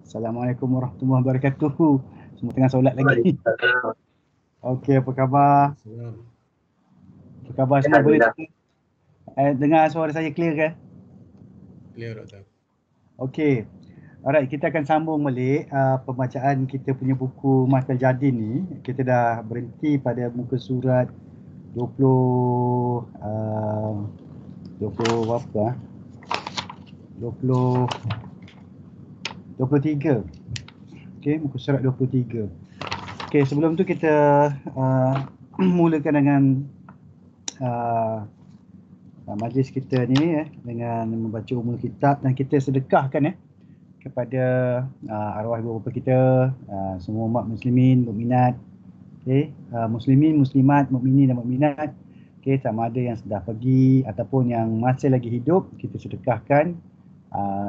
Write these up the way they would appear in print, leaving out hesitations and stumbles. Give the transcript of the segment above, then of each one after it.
Assalamualaikum warahmatullahi wabarakatuh. Semua tengah solat lagi. Waalaikumsalam. Okey, apa khabar? Salam. Apa khabar semua? Boleh dengar suara saya clear ke? Clear Doktor. Okey. Alright, kita akan sambung balik pembacaan kita punya buku Michael Jardine ni. Kita dah berhenti pada muka surat 20 20 berapa? 23. Okey, muka surat 23. Okey, sebelum tu kita mulakan dengan majlis kita ni dengan membaca umul kitab, dan kita sedekahkan kepada arwah ibu bapa kita, semua umat muslimin, mukminat, muslimin, muslimat, mukminin dan mukminat, sama ada yang sudah pergi ataupun yang masih lagi hidup, kita sedekahkan.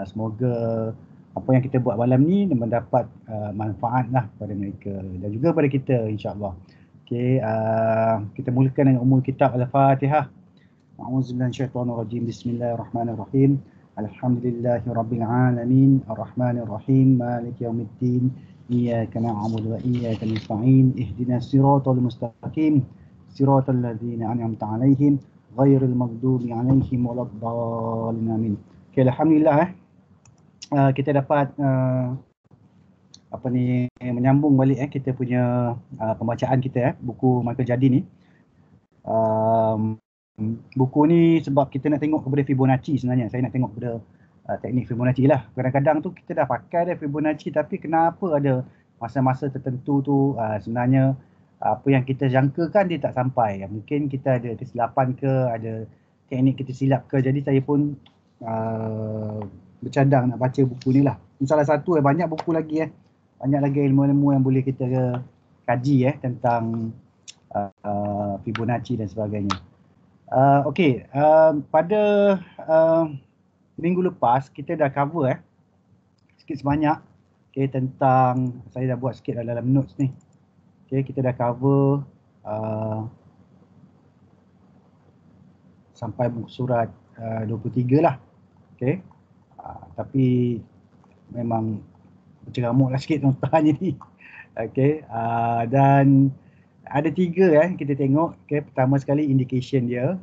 Semoga apa yang kita buat malam ni mendapat manfaat lah pada mereka dan juga pada kita, insya-Allah. Kita mulakan dengan umul kitab Al-Fatihah. A'udzubillahi minasyaitonirrajim. Bismillahirrahmanirrahim. Alhamdulillahirabbil alamin, arrahmanir rahim, maliki yaumiddin. Iyyaka na'budu wa iyyaka nasta'in. Ihdinas siratal mustaqim. Siratal ladzina an'amta 'alaihim ghairil maghdubi 'alaihim waladdallin. Amin. Alhamdulillah kita dapat menyambung balik kita punya pembacaan kita buku Michael Jardine ni. Buku ni sebab kita nak tengok kepada Fibonacci sebenarnya. Saya nak tengok kepada teknik Fibonacci lah. Kadang-kadang tu kita dah pakai dah Fibonacci, tapi kenapa ada masa-masa tertentu tu sebenarnya apa yang kita jangkakan dia tak sampai. Mungkin kita ada kesilapan ke, ada teknik kita silap ke. Jadi saya pun bercadang nak baca buku ni lah. Ini salah satu banyak buku lagi banyak lagi ilmu-ilmu yang boleh kita kaji tentang Fibonacci dan sebagainya. Okey, pada minggu lepas kita dah cover sikit sebanyak tentang, saya dah buat sikit dalam notes ni. Kita dah cover sampai muka surat 23 lah. Tapi memang berceramuk lah sikit notanya ni. Dan ada 3 kita tengok. Pertama sekali indication dia.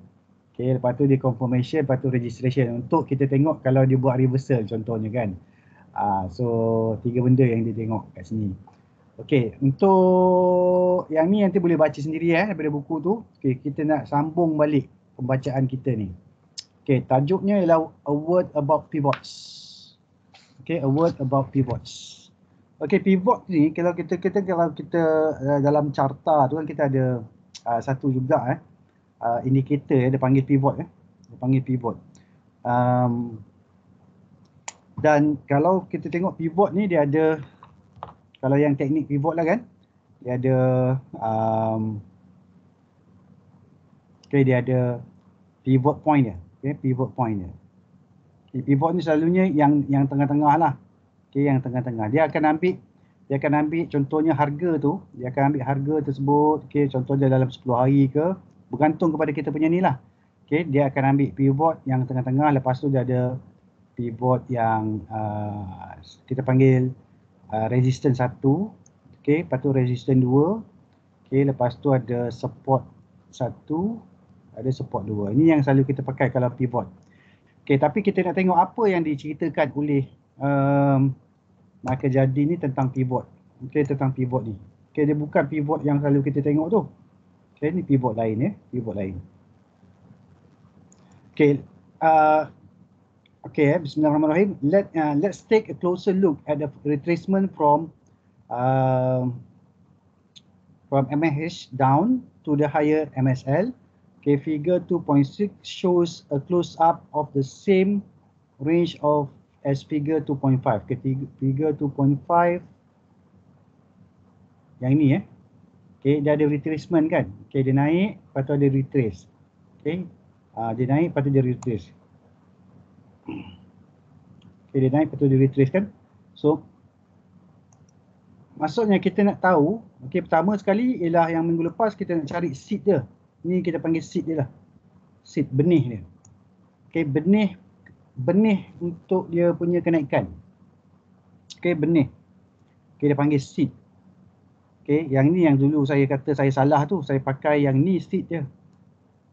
Lepas tu dia confirmation, lepas tu registration. Untuk kita tengok kalau dia buat reversal contohnya kan. So 3 benda yang dia tengok kat sini. Untuk yang ni nanti boleh baca sendiri daripada buku tu. Kita nak sambung balik pembacaan kita ni. Tajuknya ialah A Word About Pivots. A Word About Pivots. Pivot ni kalau kita dalam carta tu kan kita ada satu juga indicator dia panggil pivot dia panggil pivot. Dan kalau kita tengok pivot ni dia ada, kalau yang teknik pivot lah kan, dia ada dia ada pivot point dia. Pivot point dia. Pivot ni selalunya yang tengah-tengah lah. Yang tengah-tengah. Dia akan ambil contohnya harga tu, dia akan ambil harga tersebut, contohnya dalam 10 hari ke, bergantung kepada kita punya ni lah. Dia akan ambil pivot yang tengah-tengah, lepas tu dia ada pivot yang kita panggil resistance 1, lepas tu resistance 2, lepas tu ada support 1, ada support 2. Ini yang selalu kita pakai kalau pivot. Tapi kita nak tengok apa yang diceritakan oleh Michael Jardine ni tentang pivot. Tentang pivot ni. Dia bukan pivot yang selalu kita tengok tu. Ni pivot lain pivot lain. Bismillahirrahmanirrahim. Let's take a closer look at the retracement from MAH down to the higher MSL. Figure 2.6 shows a close up of the same range of as figure 2.5. Figure 2.5 yang ni dia ada retracement kan. Dia naik, lepas tu ada retrace. Dia naik, lepas tu dia retrace. Dia naik, lepas tu dia retrace kan. So maksudnya kita nak tahu, pertama sekali ialah yang minggu lepas kita nak cari seed dia. Ni kita panggil seed dia lah. Seed, benih dia. Benih untuk dia punya kenaikan. Okay, benih. Okay, dia panggil seed. Okay, yang ni yang dulu saya kata saya salah tu, saya pakai yang ni seed je.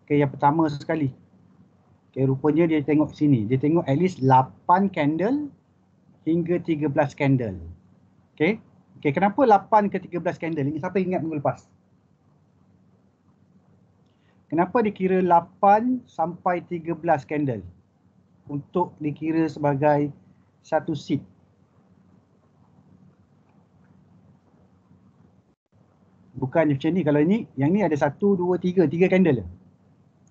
Okay, yang pertama sekali. Okay, rupanya dia tengok sini, dia tengok at least 8 candle hingga 13 candle. Okay, okay, kenapa 8 ke 13 candle? Ini siapa ingat minggu lepas? Kenapa dikira 8 sampai 13 candle untuk dikira sebagai satu seed? Bukan macam ni. Kalau ini, yang ni ada 1, 2, 3 candle.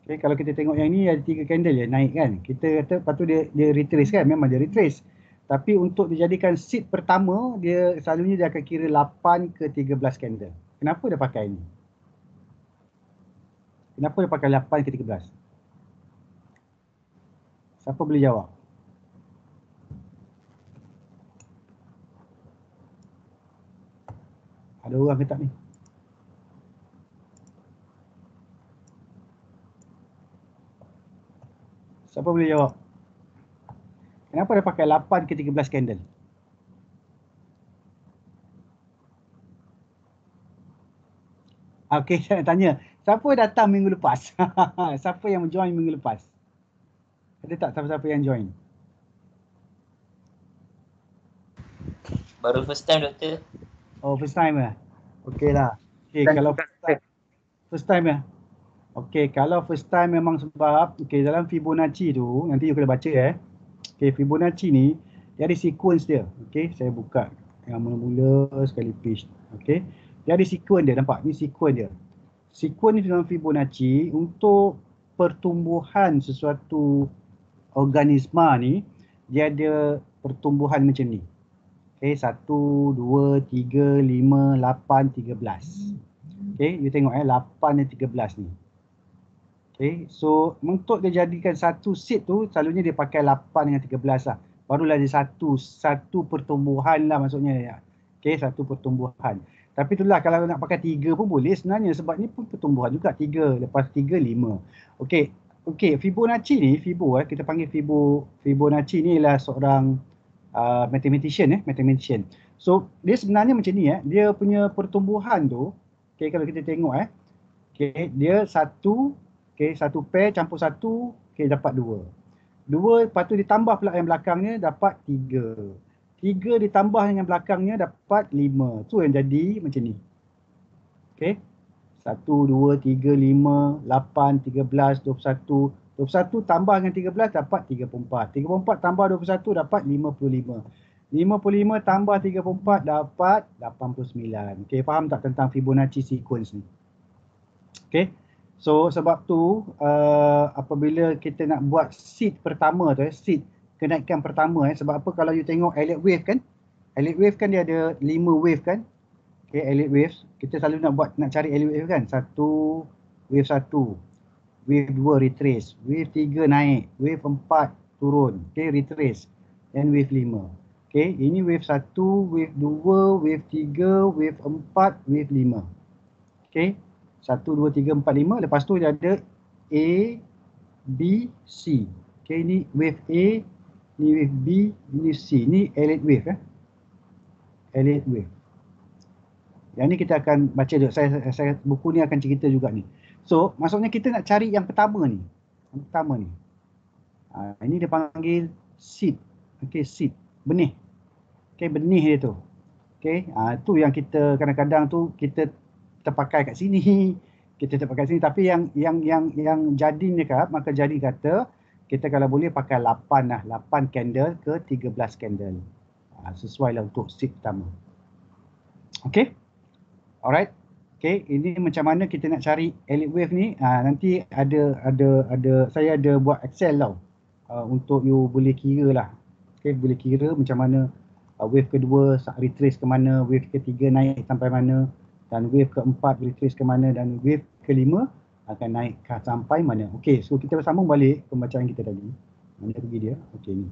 Okay, kalau kita tengok yang ni ada 3 candle je naik kan. Kita kata lepas tu dia retrace kan. Memang dia retrace. Tapi untuk dijadikan seed pertama, dia selalunya dia akan kira 8 ke 13 candle. Kenapa dia pakai ni? Kenapa dia pakai 8 ke 13? Siapa boleh jawab? Ada orang ke tak ni? Siapa boleh jawab? Kenapa dia pakai 8 ke 13 candle? Okey, saya nak tanya. Siapa datang minggu lepas? Siapa yang join minggu lepas? Ada tak siapa-siapa yang join? Baru first time, Doktor. Oh, first time lah. Okey lah. Okey, kalau first time ya. Okey, kalau first time memang sebab dalam Fibonacci tu, nanti you kena baca Okey, Fibonacci ni dia ada sequence dia. Okey, saya buka yang mula-mula sekali page. Okey. Dia ada sequence dia, nampak? Ni sequence dia. Sequence dalam Fibonacci untuk pertumbuhan sesuatu organisma ni, dia ada pertumbuhan macam ni. Okey, 1, 2, 3, 5, 8, 13. Okey, you tengok 8 dan 13 ni. Okey, so untuk dia jadikan satu seed tu, selalunya dia pakai 8 dengan 13 lah. Barulah dia satu pertumbuhan lah maksudnya. Okey, satu pertumbuhan. Tapi itulah kalau nak pakai 3 pun boleh sebenarnya sebab ni pun pertumbuhan juga. 3, lepas 3, 5. Okey, Fibonacci ni, kita panggil Fibonacci ni ialah seorang mathematician. So dia sebenarnya macam ni dia punya pertumbuhan tu, kalau kita tengok dia satu pair campur satu, dapat 2. 2 lepas tu ditambah pula yang belakangnya dapat 3. 3 ditambah dengan belakangnya dapat 5. Tu yang jadi macam ni. 1, 2, 3, 5, 8, 13, 21. 21 tambah dengan 13 dapat 34. 34 tambah 21 dapat 55. 55 tambah 34 dapat 89. Okey, faham tak tentang Fibonacci sequence ni? Okey. So sebab tu apabila kita nak buat seed pertama tu seed kenaikan pertama sebab apa kalau you tengok Elliott wave kan? Elliott wave kan dia ada 5 wave kan? Okey, Elliott wave kita selalu nak cari Elliott wave kan? Wave 1, wave 2 retrace, wave 3 naik, wave 4 turun, retrace, dan wave 5. Ini wave 1, wave 2, wave 3, wave 4, wave 5. 1, 2, 3, 4, 5. Lepas tu dia ada A, B, C. Ini wave A, ni wave B, ni C. Ni Elliott wave Elliott wave. Yang ni kita akan baca dulu. Saya buku ni akan cerita juga ni. So, maksudnya kita nak cari yang pertama ni. Yang pertama ni. Ini dia panggil seed. Seed. Benih. Benih dia tu. Tu yang kita kadang-kadang tu kita terpakai kat sini. Kita terpakai sini. Tapi yang jadi ni maka jadi kata kita kalau boleh pakai 8 lah. 8 candle ke 13 candle. Sesuai lah untuk seed pertama. Alright. Ini macam mana kita nak cari Elliott wave ni. Nanti saya ada buat Excel tau. Untuk you boleh kira lah. Boleh kira macam mana wave kedua retrace ke mana, wave ketiga naik sampai mana, dan wave keempat retrace ke mana, dan wave kelima akan naik sampai mana. So kita sambung balik pembacaan kita tadi. Mana pergi dia? Ni.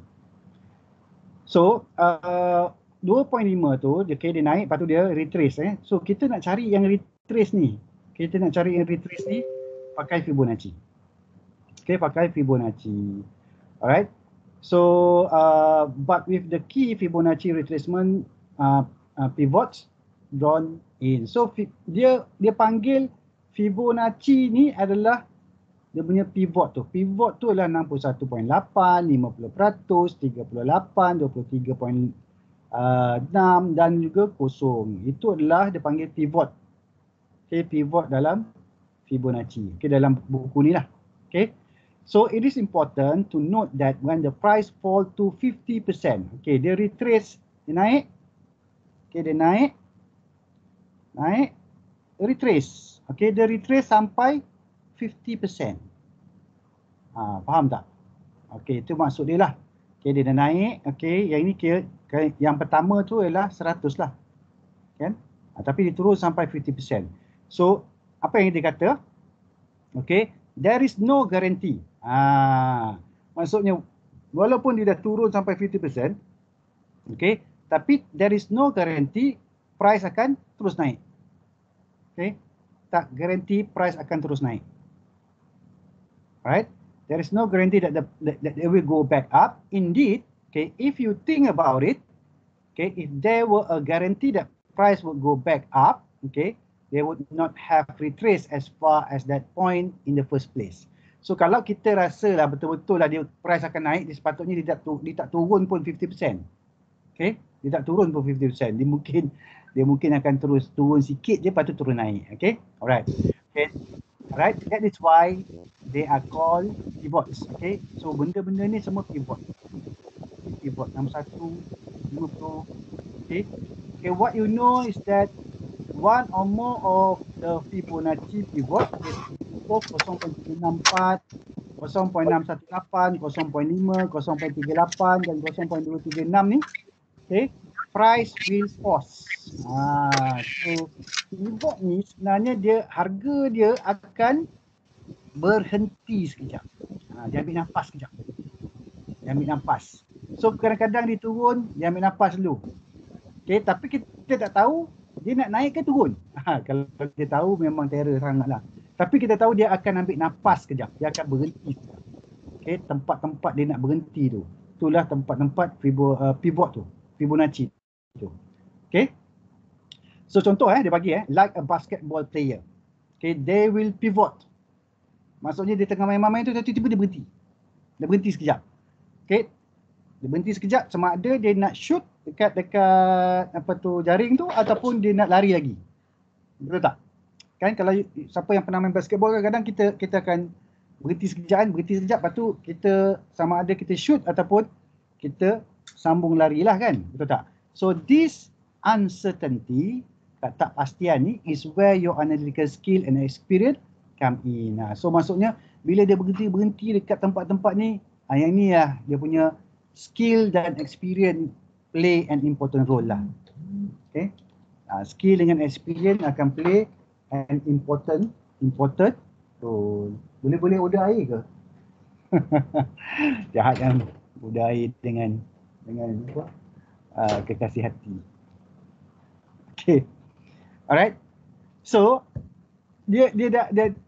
So 2.5 tu dia naik, lepas tu dia retrace So kita nak cari yang retrace ni. Pakai Fibonacci. Pakai Fibonacci. Alright. So, but with the key Fibonacci retracement pivots drawn in. So dia panggil Fibonacci ni adalah dia punya pivot tu. Pivot tu adalah 61.8, 50%, 38, 23.6 dan juga kosong. Itu adalah dia panggil pivot. Okay, pivot dalam Fibonacci. Okay, dalam buku ni lah. Okay. So it is important to note that when the price fall to 50%, okay, dia retrace, dia naik, okay, dia naik, retrace, okay, dia retrace sampai 50%. Faham tak? Okay, itu maksud dia lah. Okay, dia dah naik, okay, yang ini kira, yang pertama tu ialah 100 lah, kan? Tapi dia turun sampai 50%. So, apa yang dia kata? Okay, there is no guarantee. Maksudnya walaupun dia dah turun sampai 50%, okay, tapi there is no guarantee price akan terus naik. Okay, tak guarantee price akan terus naik. Right? There is no guarantee that it will go back up. Indeed, okay, if you think about it, okay, if there were a guarantee that price would go back up, okay, they would not have retraced as far as that point in the first place. So kalau kita rasa lah betul-betul lah dia price akan naik, dia sepatutnya dia tak turun pun 50%. Okay, dia tak turun pun 50%. Dia mungkin akan terus turun sikit je, lepas tu turun naik. Okay, alright. Okay, alright. That is why they are called pivots. Okay, so benda-benda ni semua pivot. Pivot 61, 50. Okay, okay. What you know is that one or more of the Fibonacci pivot is 0.364, 0.618, 0.5, 0.38 dan 0.236 ni, okay, price will pause. So pivot ni sebenarnya harga dia akan berhenti sekejap. Dia ambil nafas sekejap. Dia ambil nafas. So kadang-kadang dia turun, dia ambil nafas dulu. Okay, tapi kita tak tahu dia nak naik ke turun. Kalau dia tahu memang terror sangatlah. Tapi kita tahu dia akan ambil nafas sekejap. Dia akan berhenti sekejap. Okay, tempat-tempat dia nak berhenti tu. Itulah tempat-tempat pivot tu. Fibonacci tu. Okay. So contoh dia bagi like a basketball player. Okay, they will pivot. Maksudnya dia tengah main-main tu tiba-tiba dia berhenti. Dia berhenti sekejap. Okay. Dia berhenti sekejap sama ada dia nak shoot dekat jaring tu ataupun dia nak lari lagi. Betul tak? Kan kalau siapa yang pernah main basketball kadang-kadang kita akan berhenti sekejap lepas tu kita sama ada kita shoot ataupun kita sambung lari lah kan. Betul tak? So this uncertainty, tak pastian ni is where your analytical skill and experience come in. So maksudnya bila dia berhenti dekat tempat-tempat ni, yang ni lah dia punya skill dan experience play an important role lah. Okay. Skill dengan experience akan play an important role. Boleh order air ke? Jahat kan order air dengan apa? Kekasih hati. Okay. Alright. So dia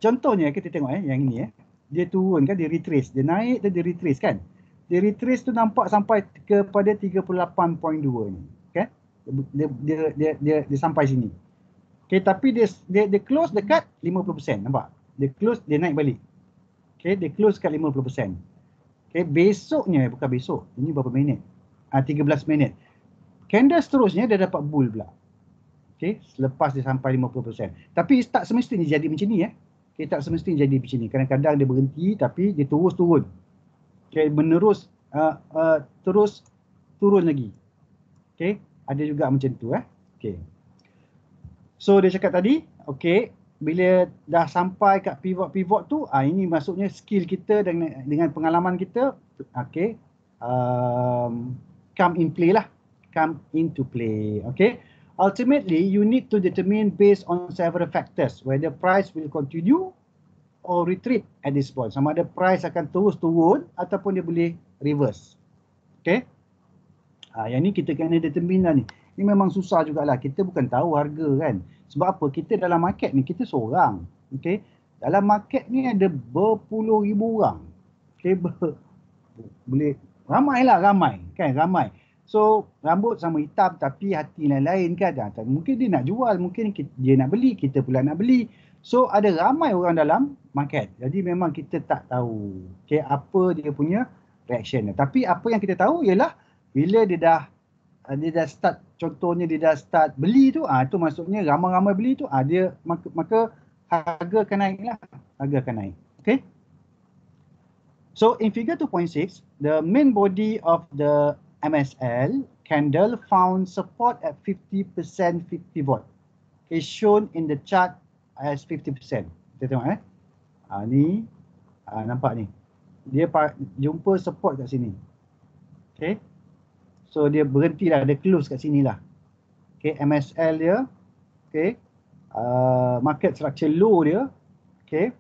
contohnya kita tengok yang ini dia turun kan, dia retrace, dia naik dan dia retrace kan. Dia retrace tu nampak sampai kepada 38.2 ni. Okay? Dia sampai sini. Okay, tapi dia close dekat 50%, nampak? Dia close, dia naik balik. Okay, dia close kat 50%. Okay, besoknya, bukan besok, ini berapa minit? 13 minit. Candle seterusnya dia dapat bull pula. Okay, selepas dia sampai 50%. Tapi tak semestinya jadi macam ni Okay, tak semestinya jadi macam ni. Kadang-kadang dia berhenti tapi dia terus turun. Okay, menerus terus turun lagi. Okay, ada juga macam tu Okay. So dia cakap tadi, okay, bila dah sampai kat pivot tu, ini maksudnya skill kita dengan pengalaman kita, okay, come into play, okay. Ultimately, you need to determine based on several factors whether price will continue or retreat at this point. Sama ada price akan terus turun ataupun dia boleh reverse. Okay. Yang ni kita kena determine lah ni. Ni memang susah jugalah. Kita bukan tahu harga kan. Sebab apa? Kita dalam market ni, kita seorang. Okay. Dalam market ni ada berpuluh ribu orang. Okay. Boleh Ramai kan, ramai. So rambut sama hitam tapi hati lain-lain kan. Mungkin dia nak jual, mungkin dia nak beli, kita pula nak beli. So ada ramai orang dalam market. Jadi memang kita tak tahu apa dia punya reaction. Tapi apa yang kita tahu ialah bila dia dah start, contohnya dia dah start beli tu, tu maksudnya ramai-ramai beli tu, dia maka harga akan naik lah. Harga akan naik. Okay. So in figure 2.6, the main body of the MSL candle found support at 50% 50 volt. Okay, shown in the chart as 50%. Kita tengok ni nampak ni. Dia jumpa support kat sini. Okay. So dia berhenti lah, dia close kat sini lah. Okay, MSL dia. Okay. Market structure low dia. Okay.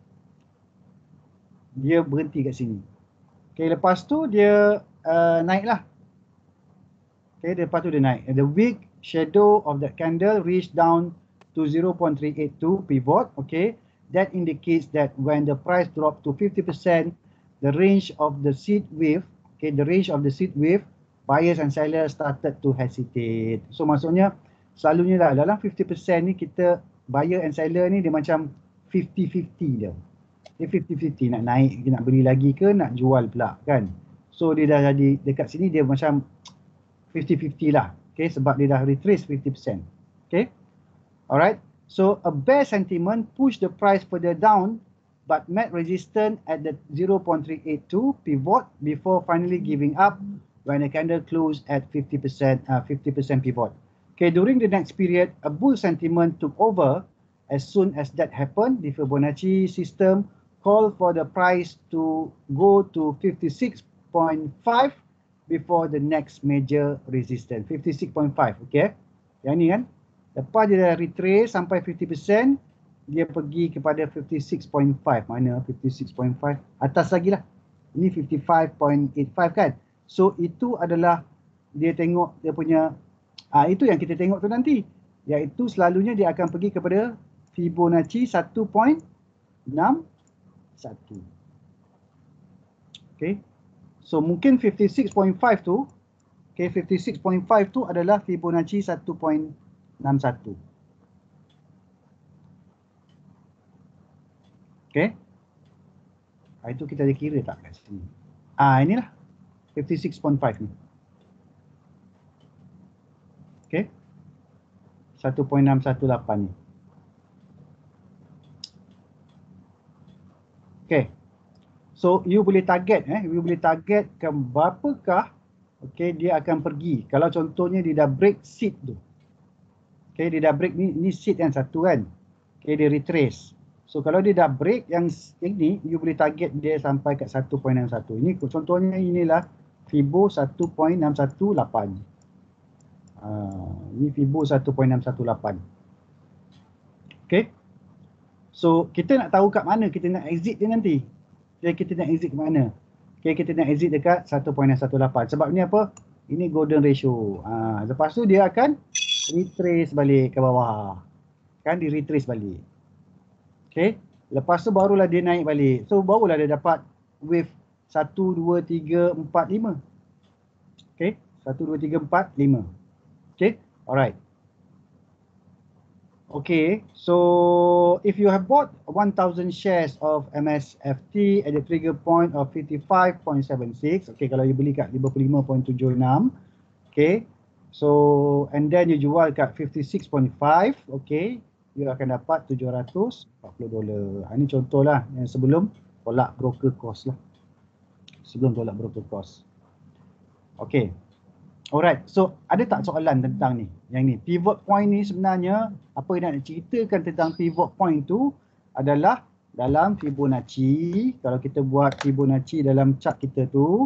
Dia berhenti kat sini. Okay, lepas tu dia naik lah. Okay, lepas tu dia naik. The weak shadow of that candle reached down to 0.382 pivot. Okay, that indicates that when the price dropped to 50%, the range of the seed wave, buyers and sellers started to hesitate. So maksudnya selalunya lah dalam 50% ni kita buyer and seller ni dia macam 50-50 dia. Dia 50-50 nak naik, nak beli lagi ke nak jual pula kan. So dia dah jadi dekat sini dia macam 50-50 lah. Okay, sebab dia dah retrace 50%. Okay. Alright. So a bear sentiment pushed the price further down but met resistance at the 0.382 pivot before finally giving up when the candle closed at 50% pivot. Okay, during the next period, a bull sentiment took over. As soon as that happened, the Fibonacci system called for the price to go to 56.5 before the next major resistance. 56.5, okay? Yang ni kan, lepas dia dah retrace sampai 50%, dia pergi kepada 56.5. Mana 56.5? Atas lagi lah. Ini 55.85 kan? So itu adalah dia tengok dia punya, itu yang kita tengok tu nanti. Iaitu selalunya dia akan pergi kepada Fibonacci 1.61. Okay. So mungkin 56.5 tu, okay, 56.5 tu adalah Fibonacci 1.61. Okay. Itu kita ada kira tak kat sini? Inilah 56.5 ni. Okay. 1.618 ni. Okay. So you boleh target ke berapakah dia akan pergi. Kalau contohnya dia dah break seed tu. Okay, dia dah break ni seed yang satu kan. Okay, dia retrace. So kalau dia dah break yang ni, you boleh target dia sampai kat 1.61. Ini contohnya inilah Fibo 1.618. Ini Fibo 1.618. Okay. So kita nak tahu kat mana kita nak exit dia nanti. Okay, kita nak exit ke mana? Okay, kita nak exit dekat 1.18. Sebab ni apa? Ini golden ratio. Lepas tu dia akan retrace balik ke bawah. Kan, dia retrace balik. Okay. Lepas tu barulah dia naik balik. So barulah dia dapat wave 1, 2, 3, 4, 5. Okay. 1, 2, 3, 4, 5. Okay. Alright. Okay, so if you have bought 1,000 shares of MSFT at the trigger point of 55.76, okay, kalau you beli kat 55.76, okay, so and then you jual kat 56.5, okay, you akan dapat $740. Ini contoh lah yang sebelum tolak broker cost lah. Sebelum tolak broker cost. Okay. Alright, so ada tak soalan tentang ni? Yang ni, pivot point ni sebenarnya, apa yang nak ceritakan tentang pivot point tu adalah dalam Fibonacci. Kalau kita buat Fibonacci dalam chart kita tu,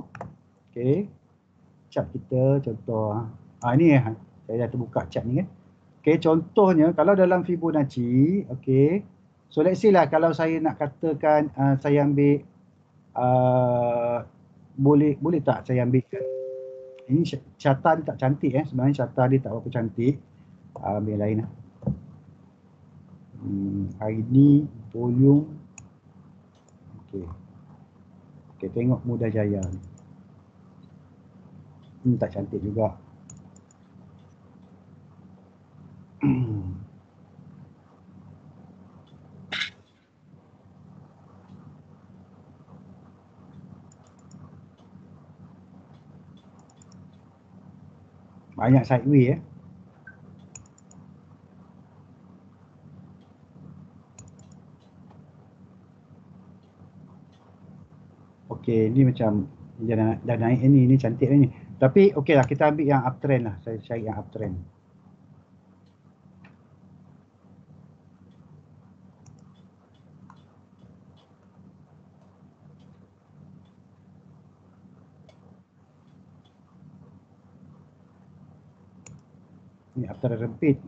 okay, chart kita contoh, ni saya dah terbuka chart ni kan. Okay, contohnya kalau dalam Fibonacci, okay, so let's say lah kalau saya nak katakan saya ambil, boleh tak saya ambil ini carta dia tak cantik sebenarnya carta dia tak berapa cantik. Ambil lain lah. ID, volume. Okay. Okay, tengok Mudah Jaya ni. Tak cantik juga. Banyak sideway Okey, ni macam dah naik ni cantik ni. Tapi okey lah, kita ambil yang uptrend lah. Saya cari yang uptrend. Ni uptrend rempit.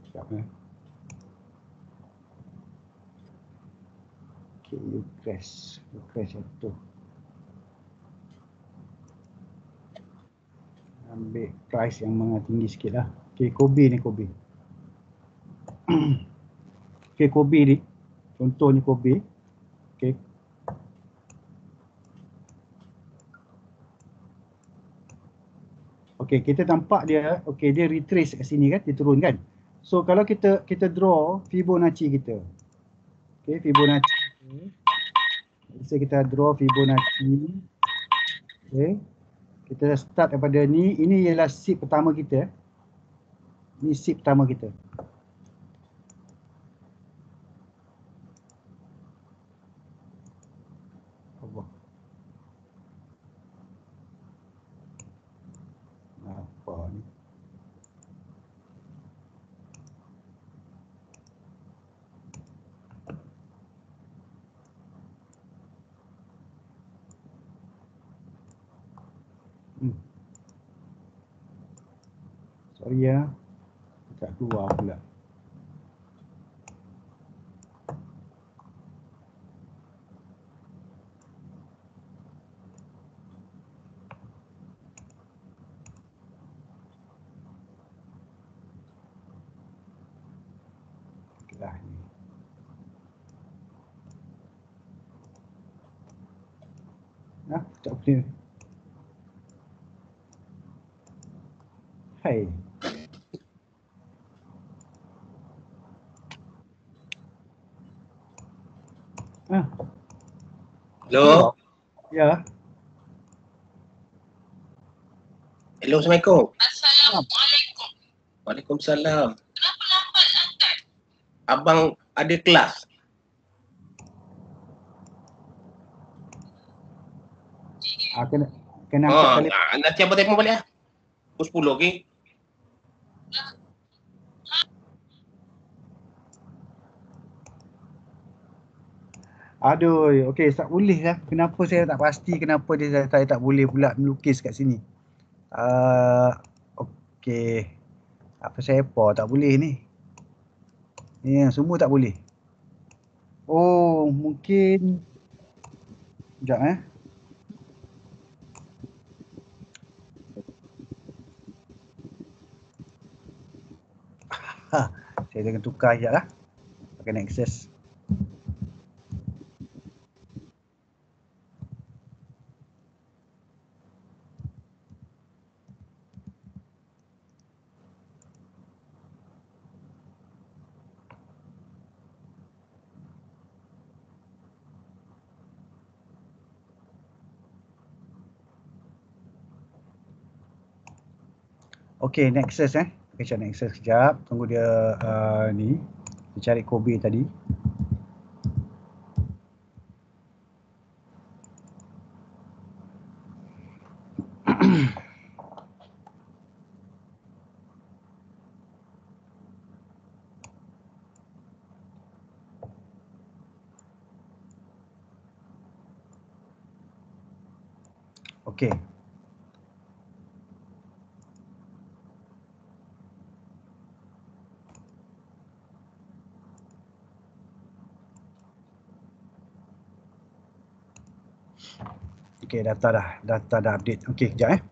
Sekejap Okay, you crash jatuh. Ambil price yang tinggi sikit lah. Okay, Kobe ni Kobe. Okay, Kobe ni. Contohnya Kobe. Okay. Okay, kita nampak dia, okay, dia retrace kat sini kan, dia turun kan. So kalau kita draw Fibonacci kita. Okay, Fibonacci. So kita draw Fibonacci. Okay. Kita start daripada ni. Ini ialah seed pertama kita. Ini seed pertama kita. Allah. Apa ni? Sorry ya. Tak keluar pula. Lah ni. Tak boleh. Hai. Hello. Ya. Hello, Assalamualaikum. Assalamualaikum. Waalaikumsalam. Kenapa lambat angkat? Abang ada kelas. Kena angkat balik. Nanti abang telefon balik lah. Pukul 10, okey? Aduh, okey, tak boleh lah. Kenapa saya tak pasti kenapa saya tak boleh pula melukis kat sini. Okey. Apa saya tak boleh ni. Ni semua tak boleh. Oh, mungkin sekejap saya akan tukar sekejap lah. Pakai Nexus. Okey, Nexus Kita cari Nexus sekejap. Tunggu dia ni. Kita cari Kobe tadi. Okey. Okey, data dah update. Okey, kejap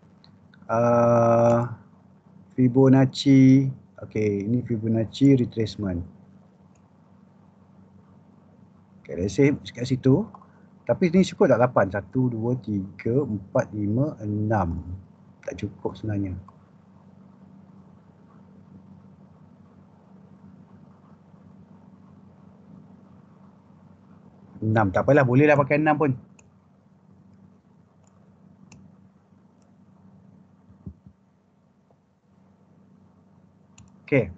Fibonacci. Okey, ini Fibonacci retracement. Okey, let's say kat situ. Tapi ni cukup tak 8? 1, 2, 3, 4, 5, 6. Tak tak cukup sebenarnya. 6, tak apalah, bolehlah pakai 6 pun. Okey.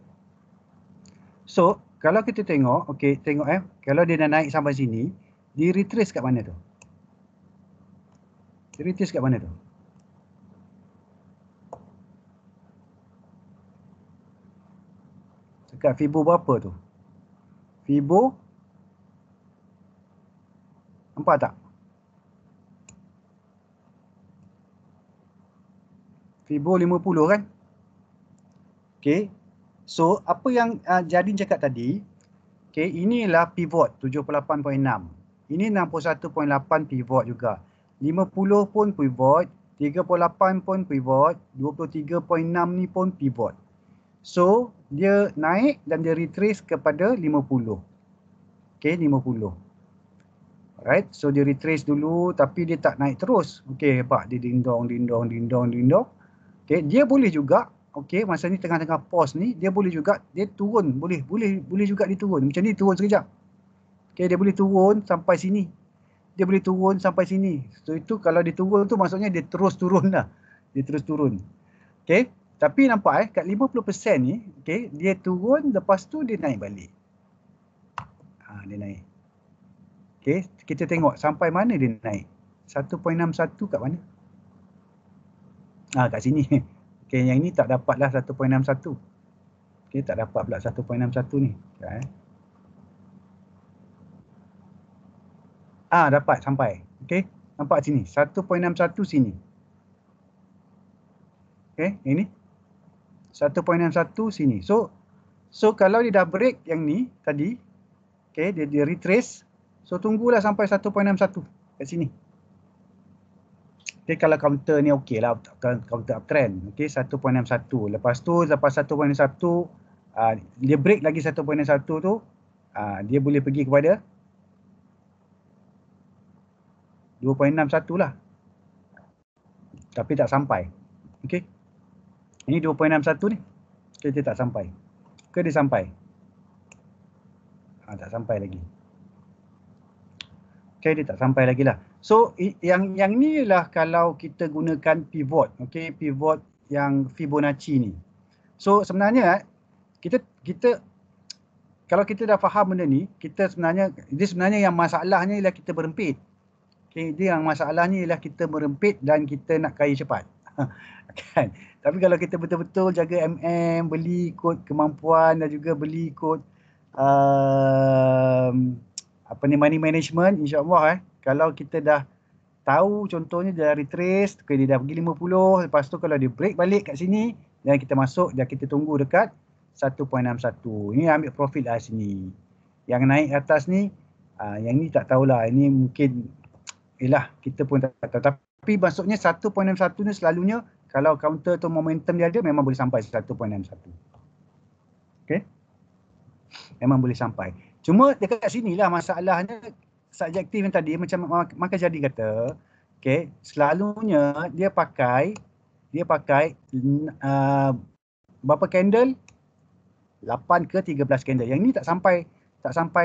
So, kalau kita tengok, okey, tengok kalau dia dah naik sampai sini, dia retrace kat mana tu? Dia retrace kat mana tu? Dekat Fibo berapa tu? Fibo, nampak tak? Fibo 50 kan? Okey. So, apa yang Jadin cakap tadi, okey, inilah pivot 78.6. Ini 61.8 pivot juga. 50 pun pivot, 38 pun pivot, 23.6 ni pun pivot. So, dia naik dan dia retrace kepada 50. Okey, 50. Alright, so dia retrace dulu tapi dia tak naik terus. Okey, hebat, dia dindong. Okey, dia boleh juga, okey, masa ni tengah-tengah pause ni, dia boleh juga dia turun, boleh juga dia turun. Macam ni turun sekejap. Okey, dia boleh turun sampai sini. Dia boleh turun sampai sini. So itu kalau dia turun tu maksudnya dia terus turun lah. Dia terus turun. Okey, tapi nampak kat 50% ni, okey, dia turun lepas tu dia naik balik. Dia naik. Okey, kita tengok sampai mana dia naik. 1.61 kat mana? Kat sini. Okey, yang ni tak dapatlah 1.61. Okey, tak dapat pula 1.61 ni. Dapat sampai. Okey, nampak sini. 1.61 sini. Okey, ini 1.61 sini. So kalau dia dah break yang ni tadi, okey, dia retrace. So tunggulah sampai 1.61 kat sini. Okey, kalau counter ni okey lah, counter uptrend. Okey, 1.61. Lepas 1.61 dia break lagi 1.61 tu, dia boleh pergi kepada 2.61 lah. Tapi tak sampai. Okey. Ini 2.61 ni. Okey, dia tak sampai. Ke dia sampai? Tak sampai lagi. Okey, dia tak sampai lagi lah. So, yang ni lah kalau kita gunakan pivot. Okey, pivot yang Fibonacci ni. So, sebenarnya kita kalau kita dah faham benda ni, dia sebenarnya yang masalahnya ialah kita berempit. Okey, dia yang masalahnya ialah kita merempit dan kita nak kaya cepat. Kan? Tapi kalau kita betul-betul jaga beli ikut kemampuan dan juga beli ikut money management, insya-Allah kalau kita dah tahu contohnya dia retrace, dia dah pergi 50, lepas tu kalau dia break balik kat sini dan kita masuk dan kita tunggu dekat 1.61. Ini ambil profit lah sini. Yang naik atas ni, yang ni tak tahulah, ini mungkin kita pun tak tahu. Tapi maksudnya 1.61 ni selalunya kalau counter tu momentum dia ada, memang boleh sampai 1.61. Okey. Memang boleh sampai. Cuma dekat sinilah masalahnya subjektif yang tadi macam Maka Jadi kata, okey, selalunya dia pakai berapa candle? 8 ke 13 candle. Yang ni tak sampai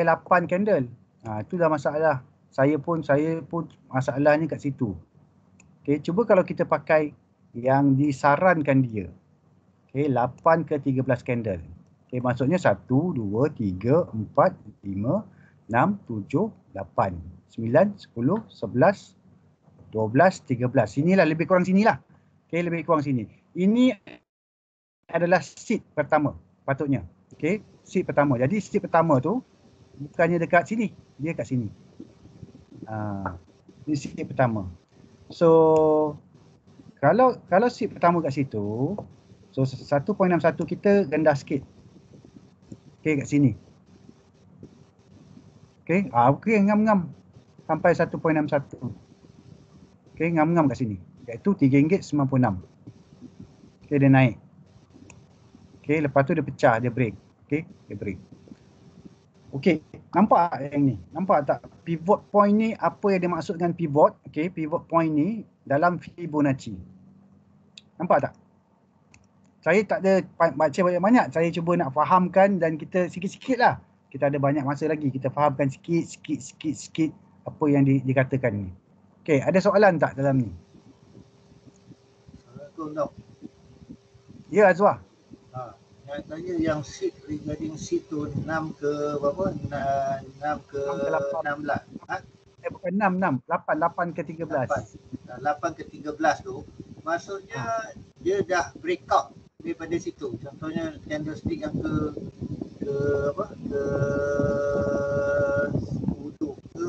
8 candle. Itulah masalah. Saya pun masalahnya kat situ. Okey, cuba kalau kita pakai yang disarankan dia. Okey, 8 ke 13 candle. Okey, maksudnya 1, 2, 3, 4, 5, 6, 7, 8, 9, 10, 11, 12, 13. Sinilah, lebih kurang sinilah. Okey, lebih kurang sini. Ini adalah seed pertama patutnya. Okey, seed pertama. Jadi seed pertama tu bukannya dekat sini, dia kat sini. Ini seed pertama. So kalau seed pertama kat situ, so 1.61 kita rendah sikit. Okey, kat sini. Okey, okey, ngam-ngam sampai 1.61. Okey, ngam-ngam kat sini. Iaitu RM3.96. Okey, dia naik. Okey, lepas tu dia pecah, dia break. Okey, dia break. Okey, nampak yang ni? Nampak tak pivot point ni, apa yang dia maksud dengan pivot? Okey, pivot point ni dalam Fibonacci. Nampak tak? Saya tak ada baca banyak-banyak. Saya cuba nak fahamkan dan kita sikit-sikit lah. Kita ada banyak masa lagi. Kita fahamkan sikit apa yang dikatakan ni. Okey, ada soalan tak dalam ni? Assalamualaikum Dok. Ya, Azwar. Yang tanya yang seat regarding seat tu 6 ke berapa? 6 ke 16. Bukan 6, 8 ke 13. 8 ke 13 tu maksudnya dia dah break out daripada situ. Contohnya candlestick yang ke apa? Ke 10 ke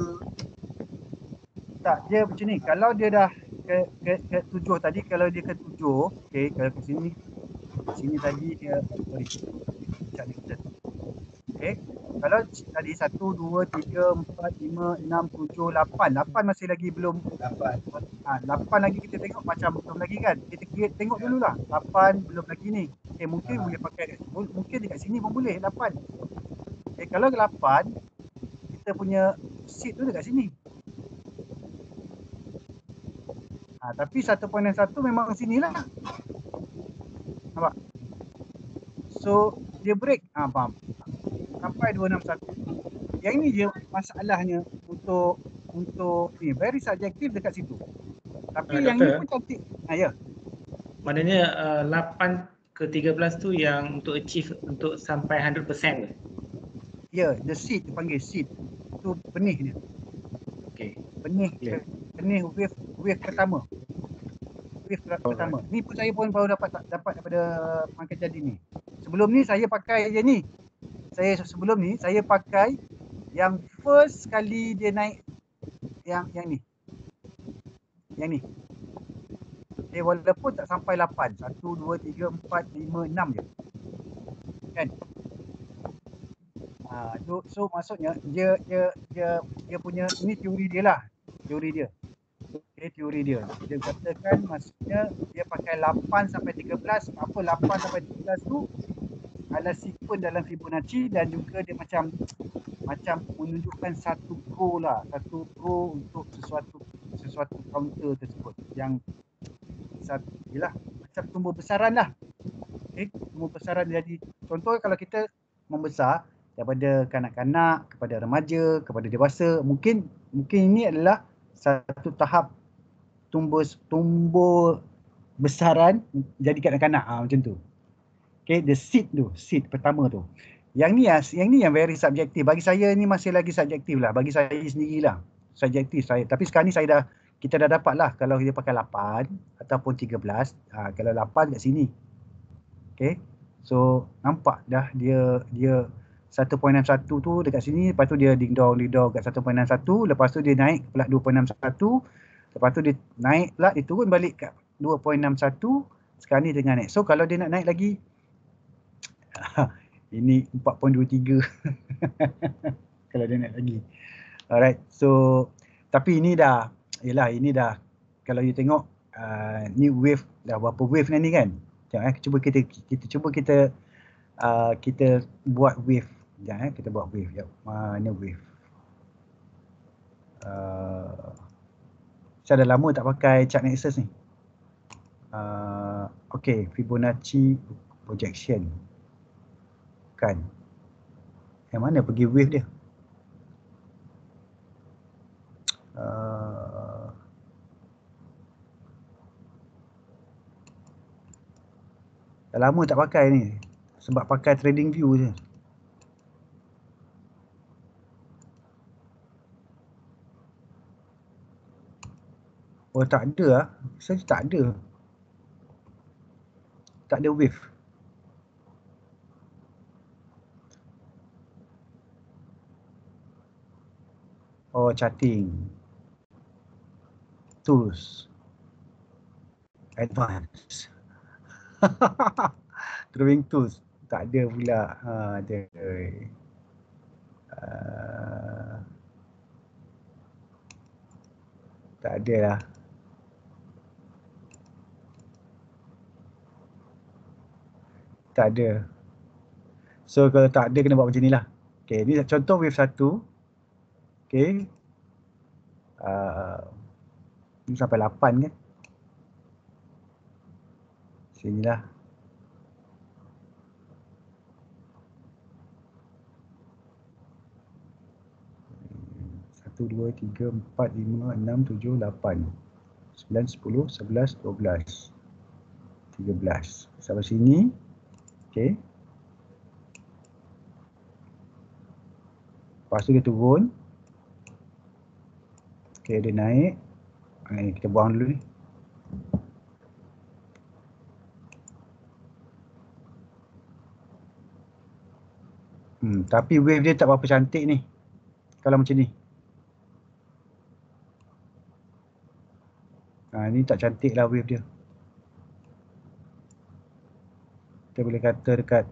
tak, dia macam ni. Kalau dia dah ke 7 tadi, kalau dia ke 7, okey, kalau ke sini tadi dia sorry. Macam ni kita. Okey. Kalau tadi 1 2 3 4 5 6 7 8. 8 masih lagi belum 8. 8 lagi kita tengok macam belum lagi kan. Kita tengok dululah. 8 belum lagi ni. Okey, mungkin boleh pakai mungkin dekat sini pun boleh 8. Okey, kalau 8 kita punya seat tu dekat sini. Tapi 1.1 memang sinilah. Nampak? So dia break. Faham? Sampai 261. Yang ini je masalahnya untuk ni very subjektif dekat situ. Tapi yang ni pun cantik. Ya. Maknanya 8 ke 13 tu yang untuk achieve untuk sampai 100% ke? Ya, the seed dipanggil seed. Tu benih dia. Okey. Benih wave pertama. Wave pertama. Ni pun saya pun baru dapat daripada pangkat jadi ni. Sebelum ni saya pakai je ni. Sebelum ni saya pakai yang first kali dia naik yang ni. Yang ni. Walaupun tak sampai 8. 1 2 3 4 5 6 je. Kan? So maksudnya dia punya ni teori dia lah. Teori dia. Teori dia. Dia katakan maksudnya dia pakai 8 sampai 13. Apa 8 sampai 13 tu adalah sequence dalam Fibonacci dan juga dia macam menunjukkan satu pro lah. Satu pro untuk sesuatu counter tersebut. Yang yalah, macam tumbuh besaran lah. Tumbuh besaran jadi contoh kalau kita membesar daripada kanak-kanak kepada remaja kepada dewasa, mungkin ini adalah satu tahap tumbuh besaran jadi kanak-kanak macam tu. The seed pertama tu. Yang ni yang very subjektif. Bagi saya ni masih lagi subjektif lah. Bagi saya sendirilah. Subjektif saya. Tapi sekarang ni kita dah dapat lah kalau dia pakai 8 ataupun 13. Kalau 8 kat sini. Okay. So nampak dah dia 1.61 tu dekat sini. Lepas tu dia ding dong kat 1.61. Lepas tu dia naik pula 2.61. Lepas tu dia naik pula, dia turun balik kat 2.61. Sekarang ni tengah naik. So kalau dia nak naik lagi, ini 4.23. Kalau dia naik lagi. Alright. So tapi ini dah kalau you tengok ni wave dah berapa wave ni kan. Cuba kita buat wave. Sekejap kita buat wave. Mana wave? Saya dah lama tak pakai chart Nexus ni. Okay, Fibonacci projection. Kan. Yang mana pergi wave dia? Dah lama tak pakai ni. Sebab pakai trading view je. Oh tak ada lah. Saya tak ada. Tak ada wave. Oh charting. Tools. Advanced. Drawing tools. Tak ada pula. Ada. Tak ada lah. Tak ada. So kalau tak ada kena buat macam ni lah. Okay, ni contoh wave 1. Okay. Ni sampai 8 kan. Sinilah. Satu, dua, tiga, 4, 5, 6, 7, 8, 9, 10, 11, 12, 13. Sampai sini. Okey. Lepas tu dia turun. Okey, dia naik. Ni kita buang dulu ni. Tapi wave dia tak berapa cantik ni. Kalau macam ni. Ni tak cantik lah wave dia. Kita boleh kata dekat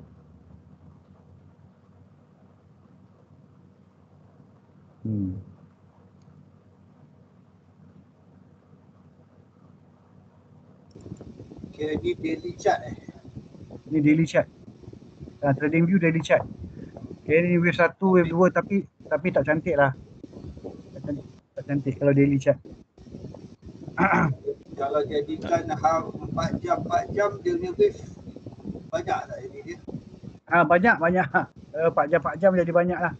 Okay, ni daily chart ni daily chart. Trading view daily chart. Okay, ni wave 1, wave 2 tapi tak cantik lah. Tak cantik kalau daily chart. Kalau jadikan 4 jam dia punya wave banyak tak jadi dia? Banyak. 4 jam jadi banyak lah.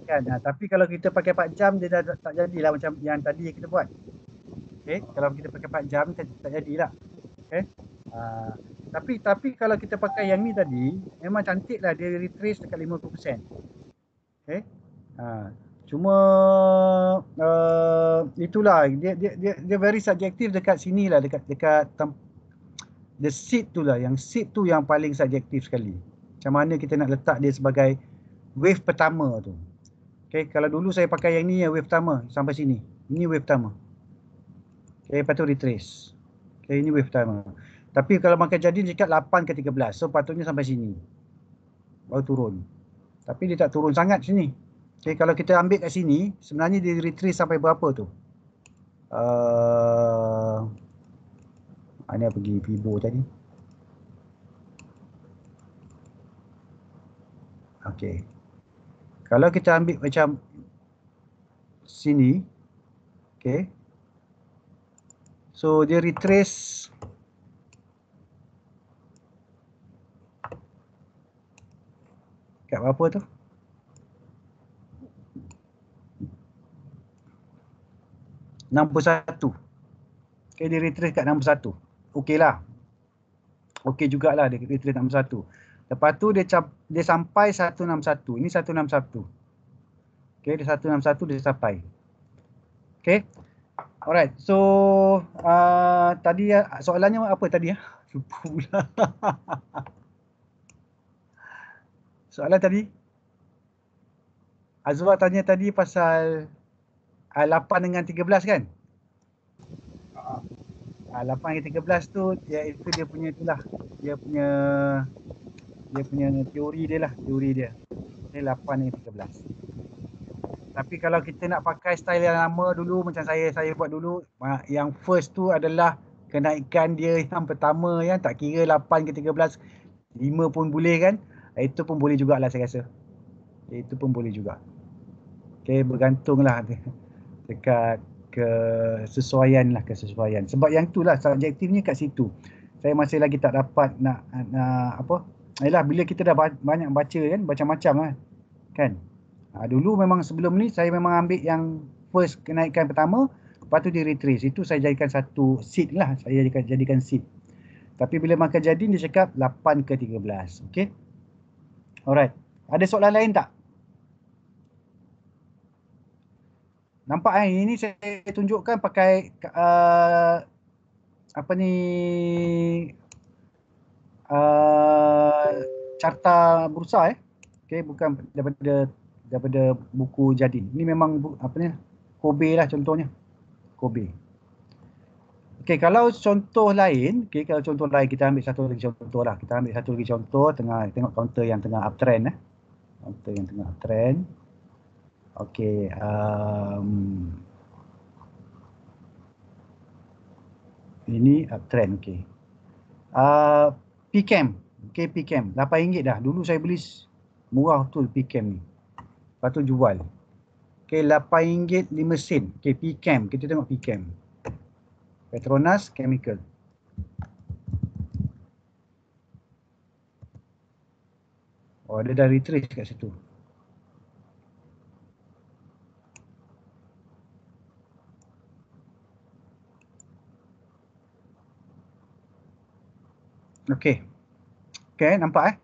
Kan? Tapi kalau kita pakai 4 jam dia dah tak jadilah macam yang tadi kita buat. Okay, kalau kita pakai 4 jam tak jadilah. Okay. Tapi kalau kita pakai yang ni tadi memang cantik lah, dia retrace dekat 50%. Okay. Cuma itulah dia very subjektif dekat sini lah, dekat the seed tu lah, yang seed tu yang paling subjektif sekali. Macam mana kita nak letak dia sebagai wave pertama tu. Okay, kalau dulu saya pakai yang ni wave pertama sampai sini. Ini wave pertama. Okay, lepas tu retrace. Okay, ini wave pertama. Tapi kalau makan jadi dia cakap 8 ke 13. So patutnya sampai sini. Baru turun. Tapi dia tak turun sangat sini. Okay, kalau kita ambil kat sini, sebenarnya dia retrace sampai berapa tu? Mana pergi Fibo tadi? Okay. Kalau kita ambil macam sini, okay. So dia retrace kat berapa tu? $61. Okay, dia retrace kat 61. Okey lah. Okey jugalah dia retrace 61. Lepas tu dia sampai 161. Ini 161. Okay, dia 161 dia sampai. Okay. Alright. So tadi soalannya apa tadi ya? Lupa pula. Soalan tadi Azwar tanya tadi pasal 8 dengan 13 kan? 8 dengan 13 tu iaitu dia punya itulah. Dia punya teori dia lah, teori dia. Ini 8 dengan 13. Tapi kalau kita nak pakai style yang lama dulu macam saya buat dulu, yang first tu adalah kenaikan dia yang pertama yang tak kira 8 ke 13, 5 pun boleh kan? Itu pun boleh jugalah saya rasa. Itu pun boleh juga. Okay, bergantunglah dekat kesesuaian. Sebab yang itulah subjektifnya kat situ. Saya masih lagi tak dapat nak apa? Yalah, bila kita dah banyak baca kan, macam-macam kan. Dulu memang sebelum ni saya memang ambil yang first kenaikan pertama, lepas tu dia retrace. Itu saya jadikan satu seed lah, saya jadikan seed. Tapi bila makan jadi dia cakap 8 ke 13. Okey. Alright. Ada soalan lain tak? Nampak ini saya tunjukkan pakai apa ni carta bursa Okey, bukan daripada buku jadi. Ini memang apa ni Kobe lah contohnya. Kobe. Okey, kalau contoh lain, kalau contoh lain kita ambil satu lagi contoh lah. Kita ambil satu lagi contoh tengok counter yang tengah uptrend Counter yang tengah uptrend. Okey, ini uptrend okey. PCAM. Okey, PCAM RM8 dah. Dulu saya beli murah betul PCAM ni. Lepas tu jual. Okey, RM8.05. Okey, PCAM. Kita tengok PCAM. Petronas Chemical. Oh, dia dah retrace kat situ. Okey. Okey, nampak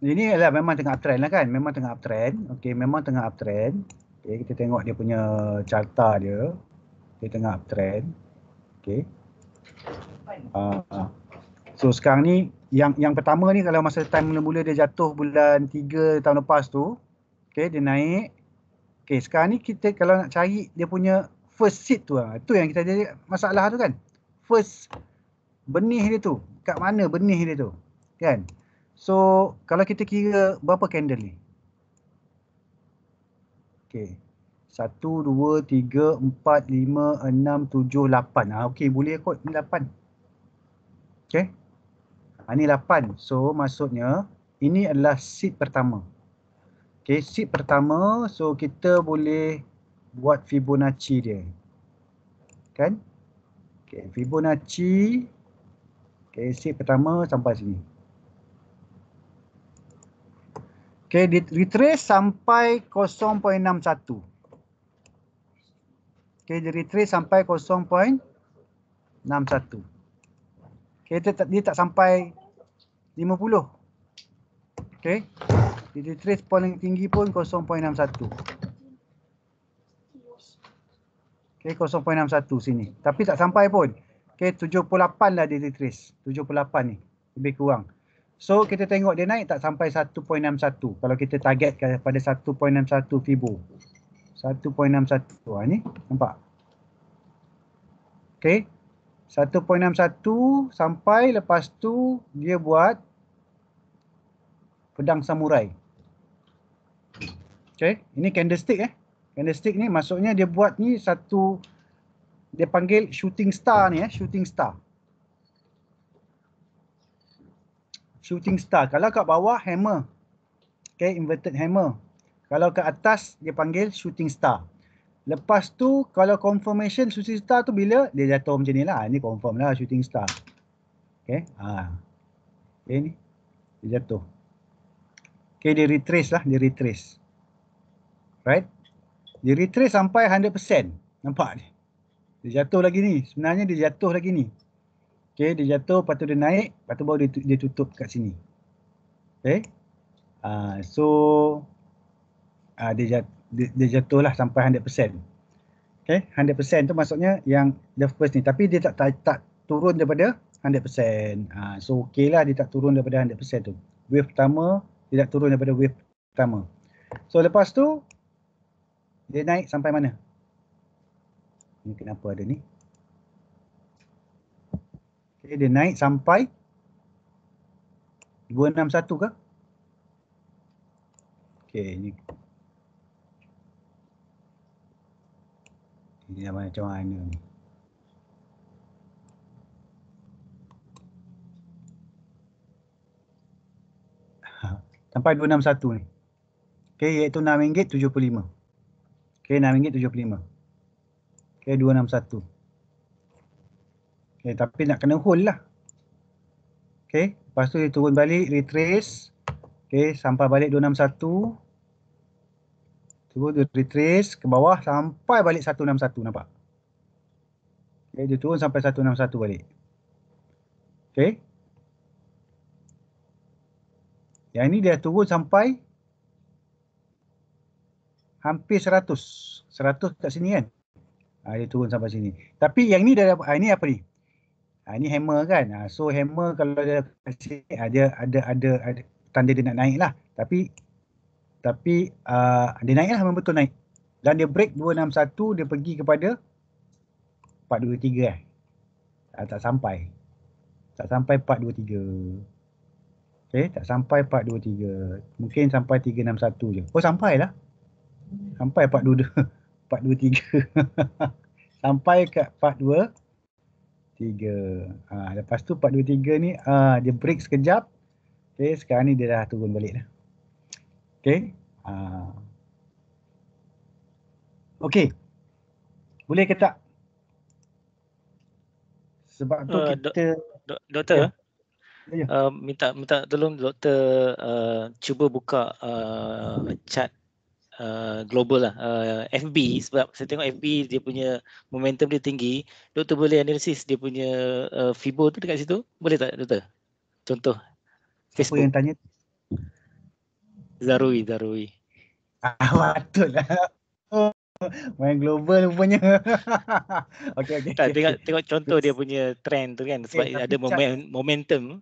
ini adalah memang tengah uptrend lah kan. Memang tengah uptrend. Okey, memang tengah uptrend. Okey, kita tengok dia punya carta dia. Dia tengah uptrend. Okey. So sekarang ni yang pertama ni kalau masa time mula-mula dia jatuh bulan 3 tahun lepas tu, okey, dia naik. Okey, sekarang ni kita kalau nak cari dia punya first seed tu, tu yang kita ada masalah tu kan. First benih dia tu, kat mana benih dia tu, kan? So kalau kita kira berapa candle ni? Okey. 1 2 3 4 5 6 7 8. Okey, boleh kot ni 8. Okey. Ni 8. So maksudnya ini adalah seed pertama. Okey, seed pertama, so kita boleh buat Fibonacci dia. Kan? Okey, Fibonacci. Okey, seed pertama sampai sini. Okey, retrace sampai 0.61. Okey, dia retrace sampai 0.61. Okey, dia tak sampai 50. Okey. Dia retrace paling tinggi pun 0.61. Okey, 0.61 sini. Tapi tak sampai pun. Okey, 78 lah dia retrace. 78 ni. Lebih kurang. So kita tengok dia naik tak sampai 1.61. Kalau kita target pada 1.61 Fibo. 1.61. Ni nampak? Okey. 1.61 sampai lepas tu dia buat pedang samurai. Okey, ini candlestick Candlestick ni maksudnya dia buat ni satu, dia panggil shooting star ni shooting star. Shooting star. Kalau kat bawah hammer. Okey, inverted hammer. Kalau kat atas dia panggil shooting star. Lepas tu kalau confirmation shooting star tu bila dia jatuh macam ni lah. Ni confirm lah shooting star. Okey. Okey ni. Dia jatuh. Okey, dia retrace lah, dia retrace. Right? Dia retrace sampai 100%. Nampak ni? Dia jatuh lagi ni. Sebenarnya dia jatuh lagi ni. Okey, dia jatuh, lepas tu dia naik, lepas tu baru dia tutup kat sini. Okey. Dia jatuh lah sampai 100%. Okey, 100% tu maksudnya yang the first ni. Tapi dia tak turun daripada 100%. So okey lah dia tak turun daripada 100% tu. Wave pertama, dia tak turun daripada wave pertama. So lepas tu, dia naik sampai mana? Ni kenapa ada ni? Okay, dia naik sampai 261 ke? Okay, ni. Ini macam mana ni? Sampai 261 ni. Okay, iaitu RM6.75. Okay, RM6.75. Okay, 261. Okay, tapi nak kena hold lah. Okay, lepas tu dia turun balik, retrace. Okay, sampai balik 261. Turun dia retrace ke bawah sampai balik 161, nampak? Okay, dia turun sampai 161 balik. Okay. Yang ini dia turun sampai hampir 100. 100 kat sini kan? Dia turun sampai sini. Tapi yang ni dah ini apa ni? Ini hammer kan. So hammer kalau dia kasi dia ada tanda dia nak naik lah. Tapi dia naik lah, memang betul naik. Dan dia break 261, dia pergi kepada 423 tak sampai. Tak sampai 423. Okay, tak sampai 423. Mungkin sampai 361 je. Oh, sampai lah. Sampai 422. 423. Sampai kat 423. Lepas tu 423 ni dia break sekejap. Okay, sekarang ni dia dah turun balik dah. Okay. Okay. Boleh ke tak? Sebab tu Dok- kita Doktor, ya. minta tolong doktor cuba buka chart global lah, FB, sebab saya tengok FB dia punya momentum dia tinggi. Doktor boleh analisis dia punya Fibo tu dekat situ? Boleh tak doktor? Contoh Siapa Facebook. yang tanya? Zarui. Betul lah. Oh, main global rupanya. Okey. Tak, tengok contoh dia punya trend tu kan, sebab tapi ada momentum.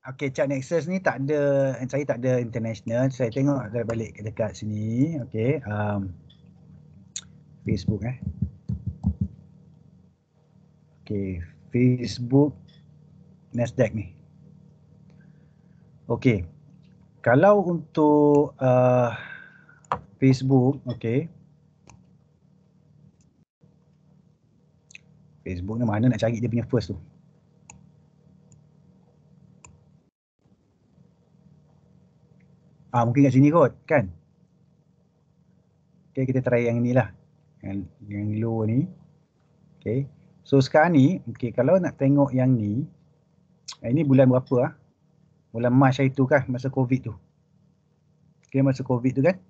Okey, chart Nexus ni tak ada, saya tak ada international. Saya tengok saya balik dekat sini. Okey, Facebook Okey, Facebook Nasdaq ni. Okey. Kalau untuk Facebook, okey. Facebook ni mana nak cari dia punya first tu? Mungkin kat sini kot, kan? Okay, kita try yang ni lah. Yang low ni. Okay. So sekarang ni, okay, kalau nak tengok yang ni, ini bulan berapa ah? Bulan Mac hari tu kan, masa COVID tu. Okay, masa COVID tu kan.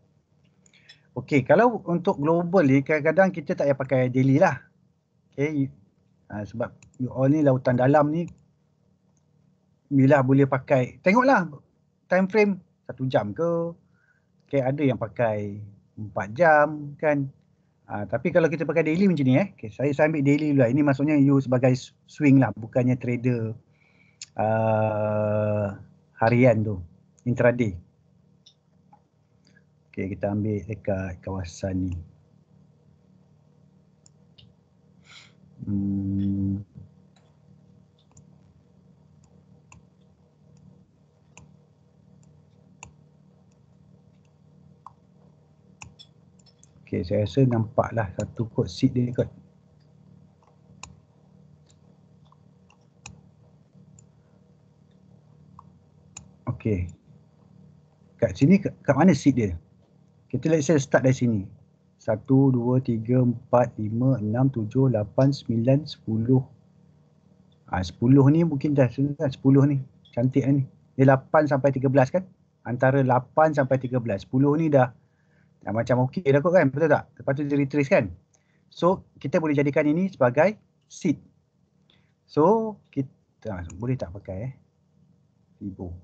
Okay, kalau untuk global ni, kadang-kadang kita tak payah pakai daily lah. Okay, sebab you all ni lautan dalam ni, bila boleh pakai, tengoklah time frame 1 jam ke. Okay, ada yang pakai 4 jam kan. Tapi kalau kita pakai daily macam ni okay, saya ambil daily dulu lah. Ini maksudnya you sebagai swing lah, bukannya trader harian tu, intraday. Okay, kita ambil dekat kawasan ni. Okay, saya rasa nampaklah satu kod seed dia kot. Okay. Kat sini, kat mana seed dia? Kita let's say start dari sini. 1, 2, 3, 4, 5, 6, 7, 8, 9, 10. 10 ni mungkin dah 10 ni. Cantik lah ni. Dia 8 sampai 13 kan? Antara 8 sampai 13. 10 ni dah macam okey dah kot kan, betul tak? Lepas tu dia retrace kan. So kita boleh jadikan ini sebagai seed. So kita boleh tak pakai Fibo?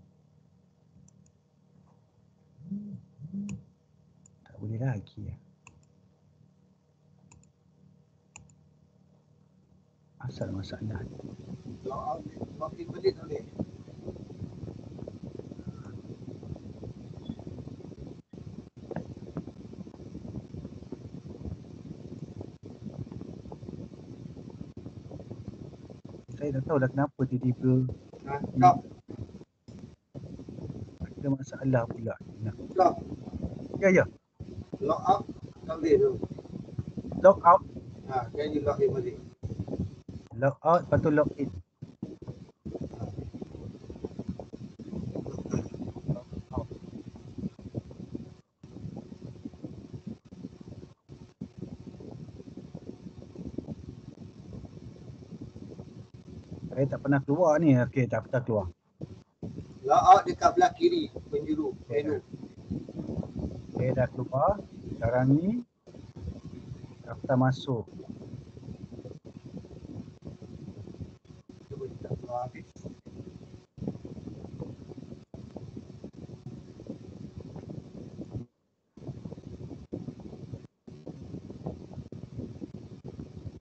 Tak boleh lagi asal masalah. Login balik tak boleh. Saya tak tahu dah kenapa tiba-tiba Stop. ada masalah pula. Stop. Ya. Log out tak boleh tu. Log out, Then you log in balik. log out, lepas tu log in. Saya tak pernah keluar ni. Okey, tak pernah keluar. Log out dekat belah kiri penjuru menu. Saya dah keluar. Sekarang ni daftar masuk. Cuba kita keluar habis.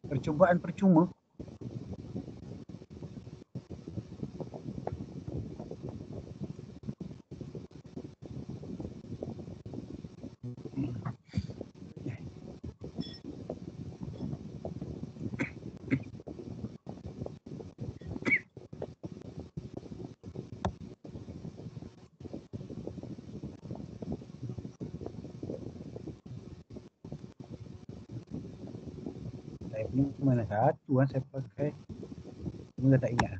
Percubaan percuma. Saya punya mana satu saya pakai. Mula tak ingat.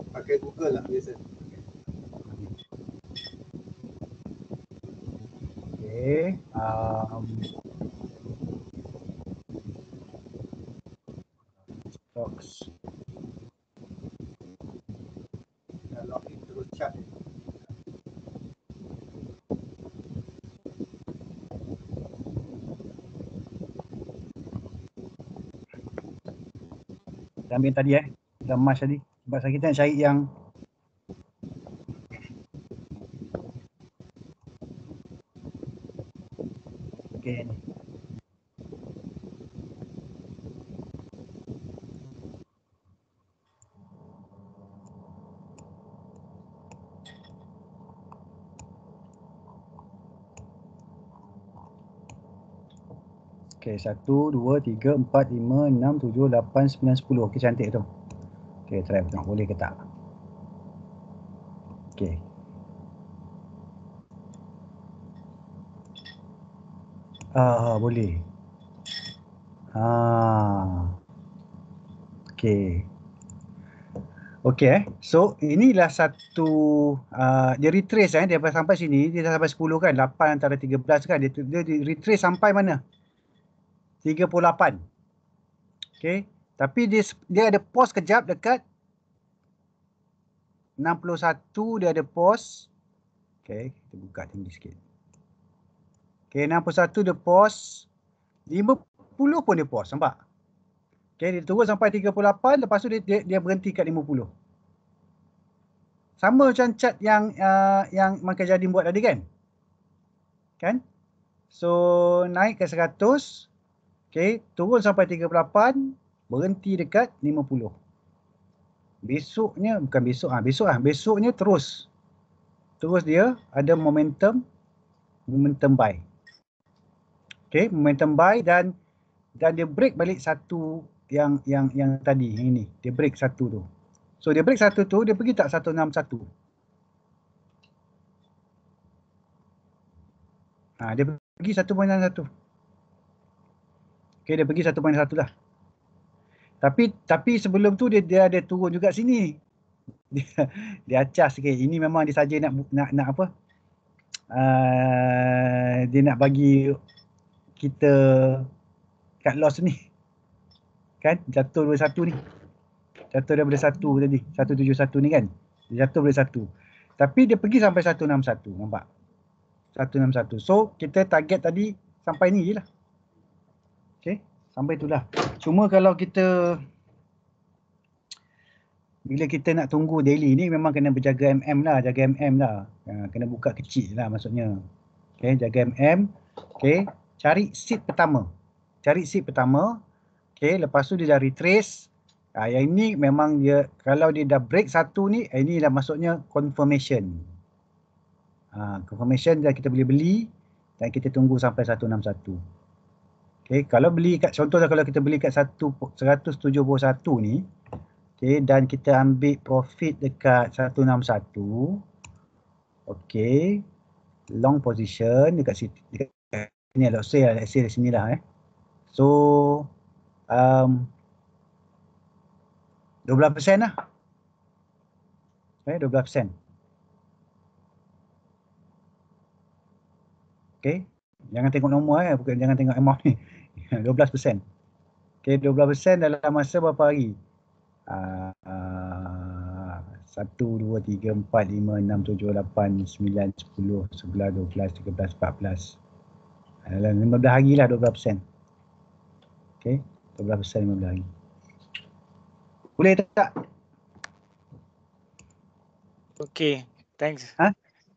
Pakai Google lah biasa. Okey. Stocks. chart dia. Kita ambil tadi Damas tadi. Sebab kita nak cari yang okey ni. Okey, 1, 2, 3, 4, 5, 6, 7, 8, 9, 10. Okey, cantik tu. Okey, try tengok boleh ke tak. Okey. Boleh. Okey. Okey So inilah satu dia retrace dia sampai sini, dia dah sampai 10 kan, 8 antara 13 kan, dia retrace sampai mana? 38. Okey. Tapi dia ada pause kejap dekat 61, dia ada pause. Okey, kita buka tinggi sikit. Okey, 61 dia pause. 50 pun dia pause, nampak? Okey, dia turun sampai 38, lepas tu dia berhenti kat 50. Sama macam chart yang Michael Jardine buat tadi kan? Kan? So naik ke 100. Okey, turun sampai 38, berhenti dekat 50. Besoknya terus dia ada momentum buy. Okey, momentum buy dan dia break balik satu yang tadi, yang ini. Dia break satu tu. So dia break satu tu, dia pergi tak 161. Dia pergi 1.1. Okey, dia pergi 1.1 lah. Tapi sebelum tu dia ada turun juga sini. Dia acah sikit. Ini memang dia saja nak apa? Dia nak bagi kita cut loss ni. Kan? Jatuh daripada 1 ni. Jatuh daripada 1 tadi. 171 ni kan. Dia jatuh daripada 1. Tapi dia pergi sampai 161. Nampak? 161. So kita target tadi sampai ni je lah. Okay, sampai itulah. Cuma kalau bila kita nak tunggu daily ni memang kena berjaga MM lah, jaga MM lah. Kena buka kecil lah maksudnya. Okay, jaga MM. Okay, cari seed pertama. Okay, lepas tu dia dah retrace. Yang ini memang dia, kalau dia dah break satu ni, ini dah maksudnya confirmation. Confirmation dah kita boleh beli dan kita tunggu sampai 161. Okay, kalau beli kat, contohnya kalau kita beli kat 171 ni, okay, dan kita ambil profit dekat 161, okay, long position dekat sini lah, let's say di sini lah. So 12% lah. Okay, 12%. Okay, jangan tengok nombor bukan, jangan tengok amount ni. 12%. Okay, 12% dalam masa berapa hari? 1, 2, 3, 4, 5, 6, 7, 8, 9, 10, 11, 12, 13, 14. Dalam 15 hari lah 12%. Okay, 12% 15 hari. Boleh tak? Okay, thanks.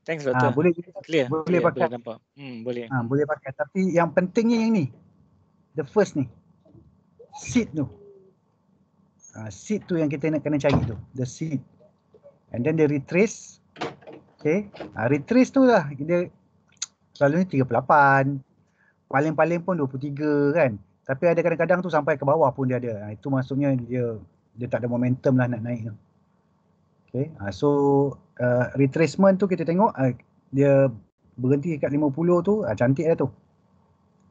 Thanks Doktor. Boleh clear. Boleh pakai. Boleh nampak. Boleh. Boleh pakai. Tapi yang pentingnya yang ni. The first ni. Seed tu. Seed tu yang kita nak kena cari tu. The seed. And then dia retrace. Okay. Retrace tu lah. Dia selalunya 38. Paling-paling pun 23 kan. Tapi ada kadang-kadang tu sampai ke bawah pun dia ada. Itu maksudnya dia tak ada momentum lah nak naik tu. Okay. So retracement tu kita tengok dia berhenti kat 50 tu, cantik lah tu.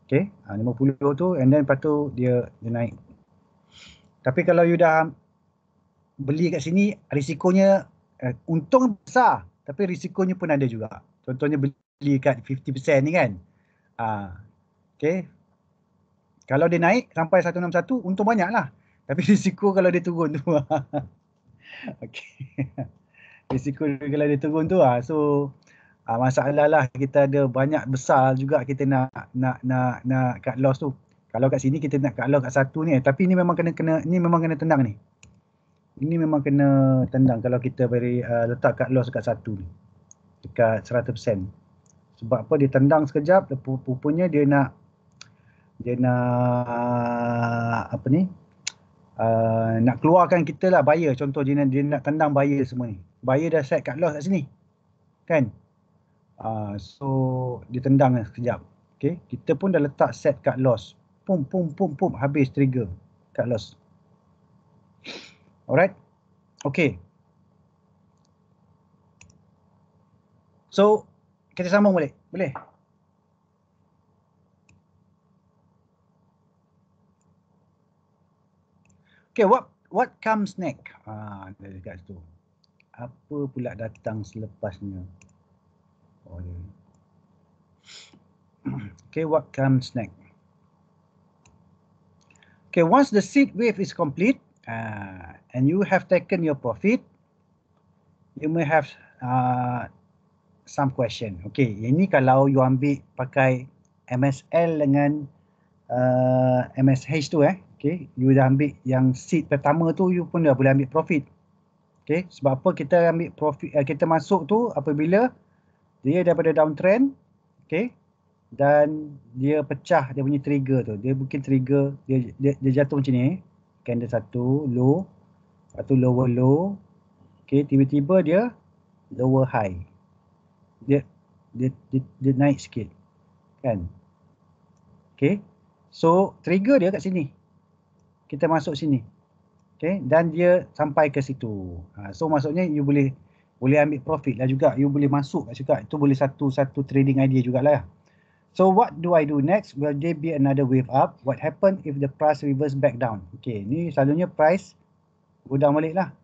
Okay, 50 tu and then lepas tu dia naik. Tapi kalau you dah beli kat sini, risikonya untung besar tapi risikonya pun ada juga. Contohnya beli kat 50% ni kan. Okay. Kalau dia naik sampai 161, untung banyak lah. Tapi risiko kalau dia turun tu. Okay. risiko dia kalau dia turun tu lah. So masalah lah kita ada banyak besar juga kita nak cut loss tu. Kalau kat sini kita nak cut loss kat satu ni, tapi ni memang kena tendang ni. Ini memang kena tendang kalau kita beri letak cut loss kat satu ni. Dekat 100%. Sebab apa, dia tendang sekejap, rupanya dia nak apa ni? Nak keluarkan kita lah buyer. Contoh dia nak tendang buyer semua ni. Buyer dah set cut loss kat sini. Kan? So dia tendang sekejap. Okay, kita pun dah letak set cut loss. Pum habis trigger cut loss. Alright. Okay. So kita sambung balik. Boleh? Okay, what comes next? Dari kat situ. Apa pula datang selepasnya? Okay, what comes next? Okay, once the seed wave is complete and you have taken your profit, you may have some question. Okay, ini kalau you ambil pakai MSL dengan MSH tu okay, you dah ambil yang seed pertama tu, you pun dah boleh ambil profit. Okay, sebab apa kita ambil profit, kita masuk tu apabila dia daripada downtrend, okay, dan dia pecah dia punya trigger tu. Dia bukan trigger, dia jatuh macam ni. Candle satu low, lepas tu lower low. Okay, tiba-tiba dia lower high. Dia naik sikit. Kan? Okay. So trigger dia kat sini. Kita masuk sini. Okay, dan dia sampai ke situ. So maksudnya you boleh ambil profit lah juga. You boleh masuk juga. Itu boleh satu trading idea jugalah. So what do I do next? Will there be another wave up? What happen if the price reverse back down? Okay, ni selalunya price go down balik lah.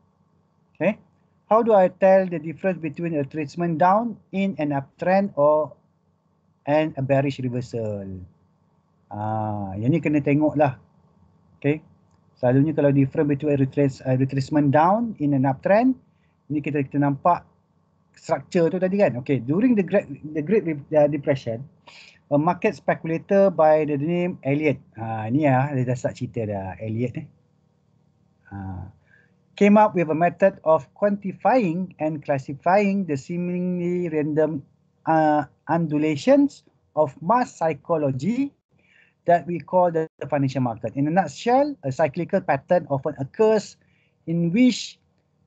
Okay. How do I tell the difference between a retracement down in an uptrend and a bearish reversal? Yang ni kena tengok lah. Okay. Selalunya kalau difference between a retracement down in an uptrend, ni kita nampak structure tu tadi kan. Okay, during the Great Depression, a market speculator by the name Elliot. Ni dia dah start cerita dah Elliot ni. Came up with a method of quantifying and classifying the seemingly random undulations of mass psychology that we call the financial market. In a nutshell, a cyclical pattern often occurs in which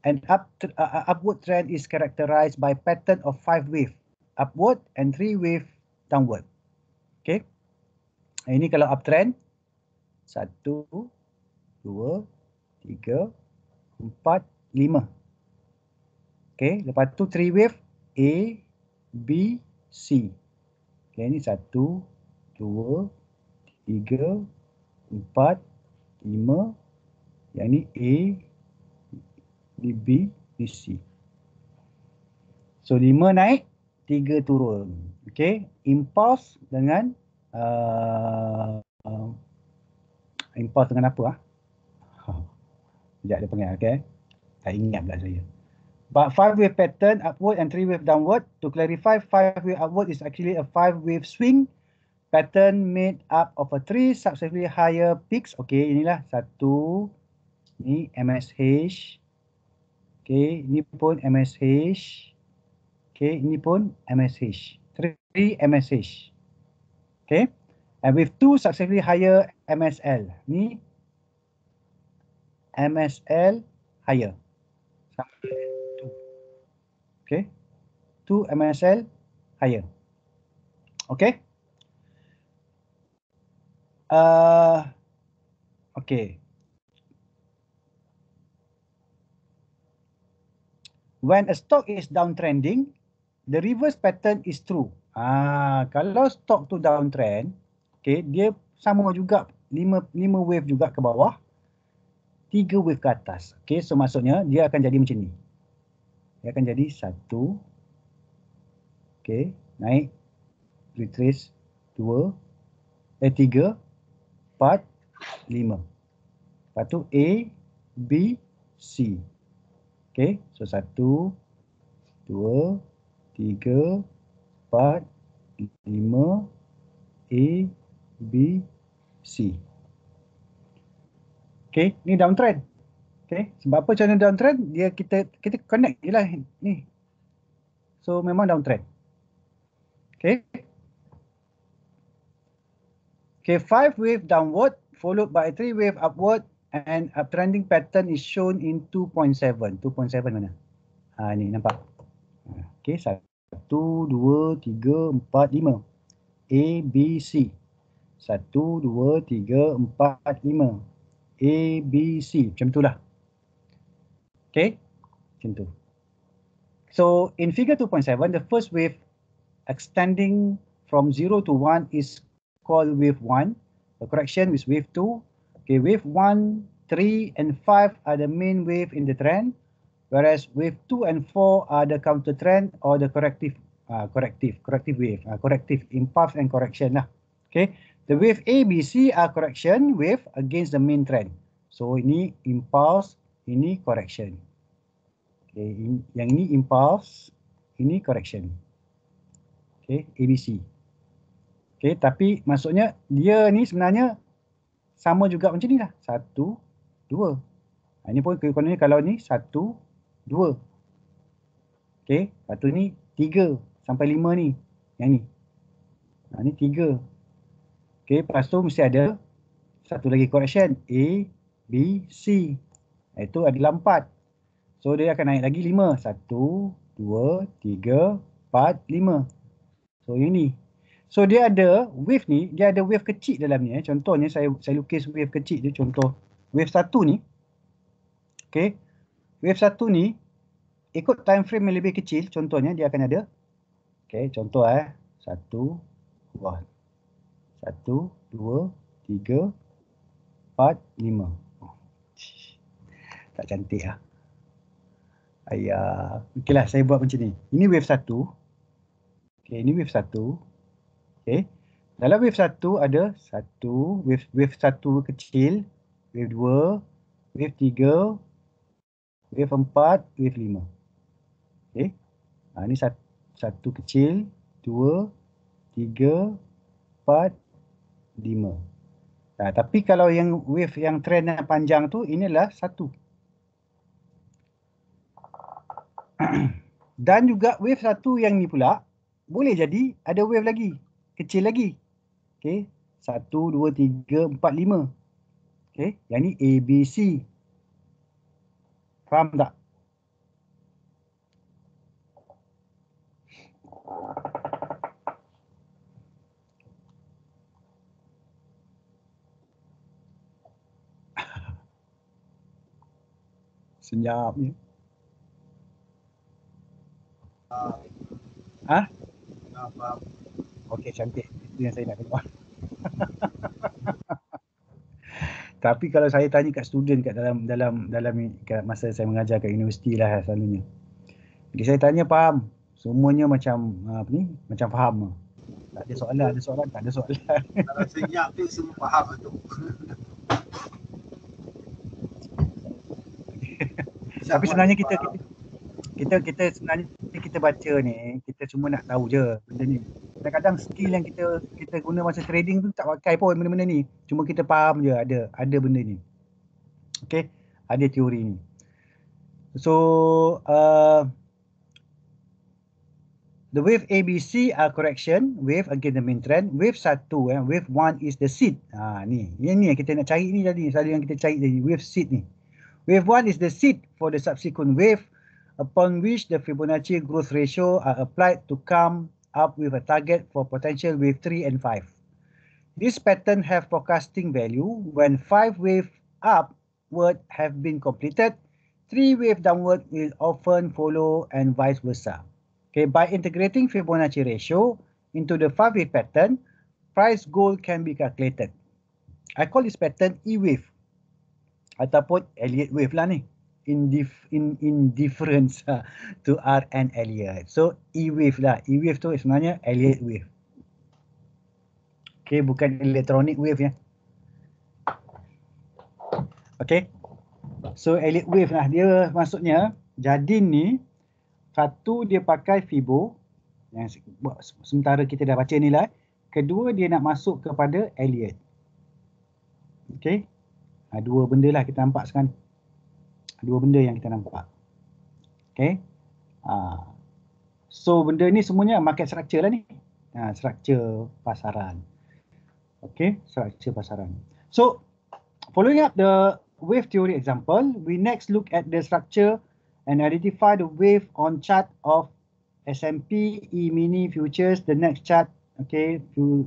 an upward trend is characterized by pattern of 5 wave upward and 3 wave downward. Okay. Ini kalau uptrend 1, 2, 3, 4, 5. Okay. Lepas tu 3 wave A, B, C. Okay. Ini 1, 2, 3, 4, 5. Yang ni A, B, C. So 5 naik, 3 turun. Okay, impulse dengan impulse dengan apa Sekejap dia panggil, okay. Tak ingat pula saya. But 5 wave pattern upward and 3 wave downward. To clarify, 5 wave upward is actually a 5 wave swing pattern made up of a 3 successively higher peaks. Okay, inilah satu. Ni MSH. Okay, ini pun MSH. Okay, ini pun MSH. 3 MSH. Okay. And with 2 successively higher MSL. Ni MSL higher. Okay. 2 MSL higher. Okay. Okay. When a stock is downtrending, the reverse pattern is true. Kalau stock tu downtrend, okay, dia sama juga 5 wave juga ke bawah, 3 wave ke atas. Okay, so maksudnya dia akan jadi macam ni. Dia akan jadi 1, okay, naik, retrace, 3, 4, 5. Lepas tu A, B, C. Okay, so 1, 2, 3, 4, 5, A, B, C. Okay, ni downtrend. Okay, sebab apa channel downtrend? Dia kita connect je lah ni. So memang downtrend. Okay. Okay, 5 wave downward followed by 3 wave upward and uptrending pattern is shown in 2.7. 2.7 mana? Ni nampak. Okay, 1, 2, 3, 4, 5. A, B, C. 1, 2, 3, 4, 5. A, B, C. Macam itulah. Okay, macam tu. So in figure 2.7, the first wave extending from 0 to 1 is called wave 1. The correction is wave 2. Okay, wave 1, 3, and 5 are the main wave in the trend, whereas wave 2 and 4 are the counter trend or the corrective wave, corrective impulse and correction lah. Okay, the wave A, B, C are correction wave against the main trend. So ini impulse, ini correction. Okay, yang ini impulse, ini correction. Okay, ABC. Okay, tapi maksudnya dia ni sebenarnya sama juga macam ni lah. 1, 2. Ini pun kononnya kalau ni 1, 2. Okay, lepas tu ni 3 sampai 5 ni. Yang ni. Ni 3. Okay, lepas tu mesti ada satu lagi correction. A, B, C. Itu adalah 4. So dia akan naik lagi 5. 1, 2, 3, 4, 5. So yang ni. So dia ada wave ni, dia ada wave kecil dalam ni. Contohnya saya lukis wave kecil je. Contoh wave 1 ni. Okay. Wave 1 ni ikut time frame yang lebih kecil. Contohnya dia akan ada. Okay, contoh 1, 2, 1, 2, 3, 4, 5. Tak cantik lah. Ayah. Okey lah, saya buat macam ni. Ini wave 1. Okey, ini wave 1. Okey. Dalam wave 1 ada wave 1 kecil, wave 2, wave 3, wave 4, wave 5. Okey. Ini satu kecil, 2, 3, 4, 5. Tapi kalau yang wave yang trend yang panjang tu, inilah 1. Dan juga wave 1 yang ni pula boleh jadi ada wave lagi, kecil lagi. Okey, 1, 2, 3, 4, 5. Okey, yang ni ABC. Faham tak? Senyap ni. Faham. Okey, cantik. Itu yang saya nak tengok. Tapi kalau saya tanya kat student kat dalam kat masa saya mengajar kat universiti lah selalunya. Jadi saya tanya faham. Semuanya macam macam faham. Tak ada soalan, tak ada soalan. Kalau senyap tu semua faham tu. Tapi sebenarnya kita sebenarnya kita baca ni, kita cuma nak tahu je benda ni. Kadang-kadang skill yang kita guna masa trading tu tak pakai pun benda-benda ni. Cuma kita faham je ada benda ni. Okey, ada teori ni. So the wave ABC are correction wave against the main trend. Wave 1, wave 1 is the seed. Ni yang kita nak cari ni tadi, selalu yang kita cari tadi, wave seed ni. Wave 1 is the seed for the subsequent wave upon which the Fibonacci growth ratio are applied to come up with a target for potential wave 3 and 5. This pattern have forecasting value when 5 wave upward have been completed, 3 wave downward will often follow and vice versa. Okay, by integrating Fibonacci ratio into the 5 wave pattern, price goal can be calculated. I call this pattern E wave ataupun Elliott wave lah ni. In difference to R and Elliott. So E wave lah. E wave tu sebenarnya Elliott wave. Okay, bukan electronic wave ya. Okay. So Elliott wave lah. Dia maksudnya Jardine ni Satu, dia pakai Fibo. Yang sementara kita dah baca ni lah. Kedua, dia nak masuk kepada Elliott. Okay. Dua benda lah kita nampak sekarang. Dua benda yang kita nampak. Okay. So benda ni semuanya market structure lah ni. Structure pasaran. Okay. Structure pasaran. So following up the wave theory example, we next look at the structure and identify the wave on chart of S&P E-mini futures. The next chart, okay,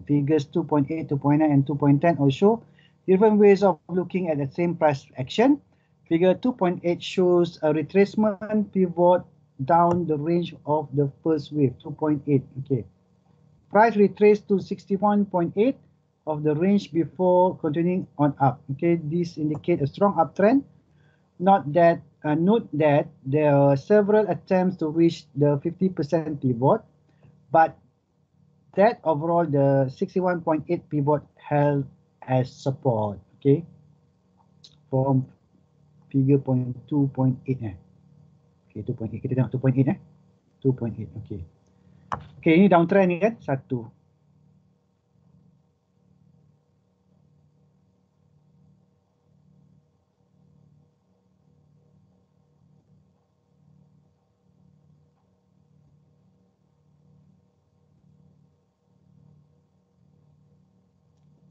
figures 2.8, 2.9 and 2.10 also different ways of looking at the same price action. Figure 2.8 shows a retracement pivot down the range of the first wave, 2.8, okay. Price retraced to 61.8 of the range before continuing on up. Okay, this indicates a strong uptrend. Note that there are several attempts to reach the 50% pivot, but that overall the 61.8 pivot held as support. Okay, from figure 2.8 Okay, 2.8 kita tengok 2.8 2.8 okay. Okay, ini downtrend ni kan, satu.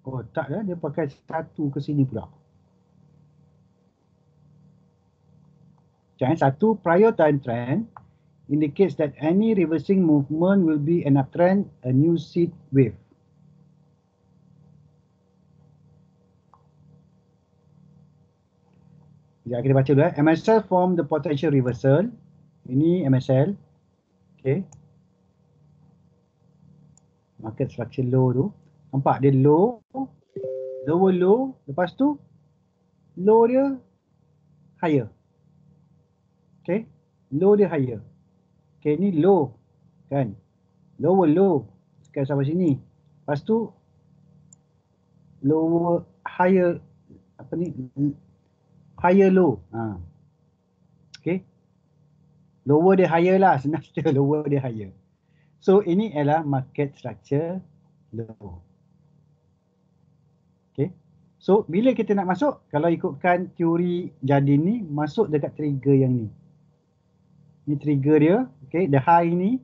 Oh tak lah, dia pakai satu ke sini pula. Jangan satu, prior time trend indicates that any reversing movement will be an uptrend, a new seed wave. Ya, kita baca dulu. MSL form the potential reversal. Ini MSL. Okay. Market structure low tu. Nampak dia low, lower low, lepas tu low dia higher. Okay, low dia higher. Okay, ni low kan, lower low sekarang sampai sini. Lepas tu lower higher, apa ni, higher low. Okay, lower dia higher lah, senang cerita, lower dia higher. So ini adalah market structure low. Okay. So bila kita nak masuk, kalau ikutkan teori Jardine ni, masuk dekat trigger yang ni. Ni trigger dia, okay, the high ni,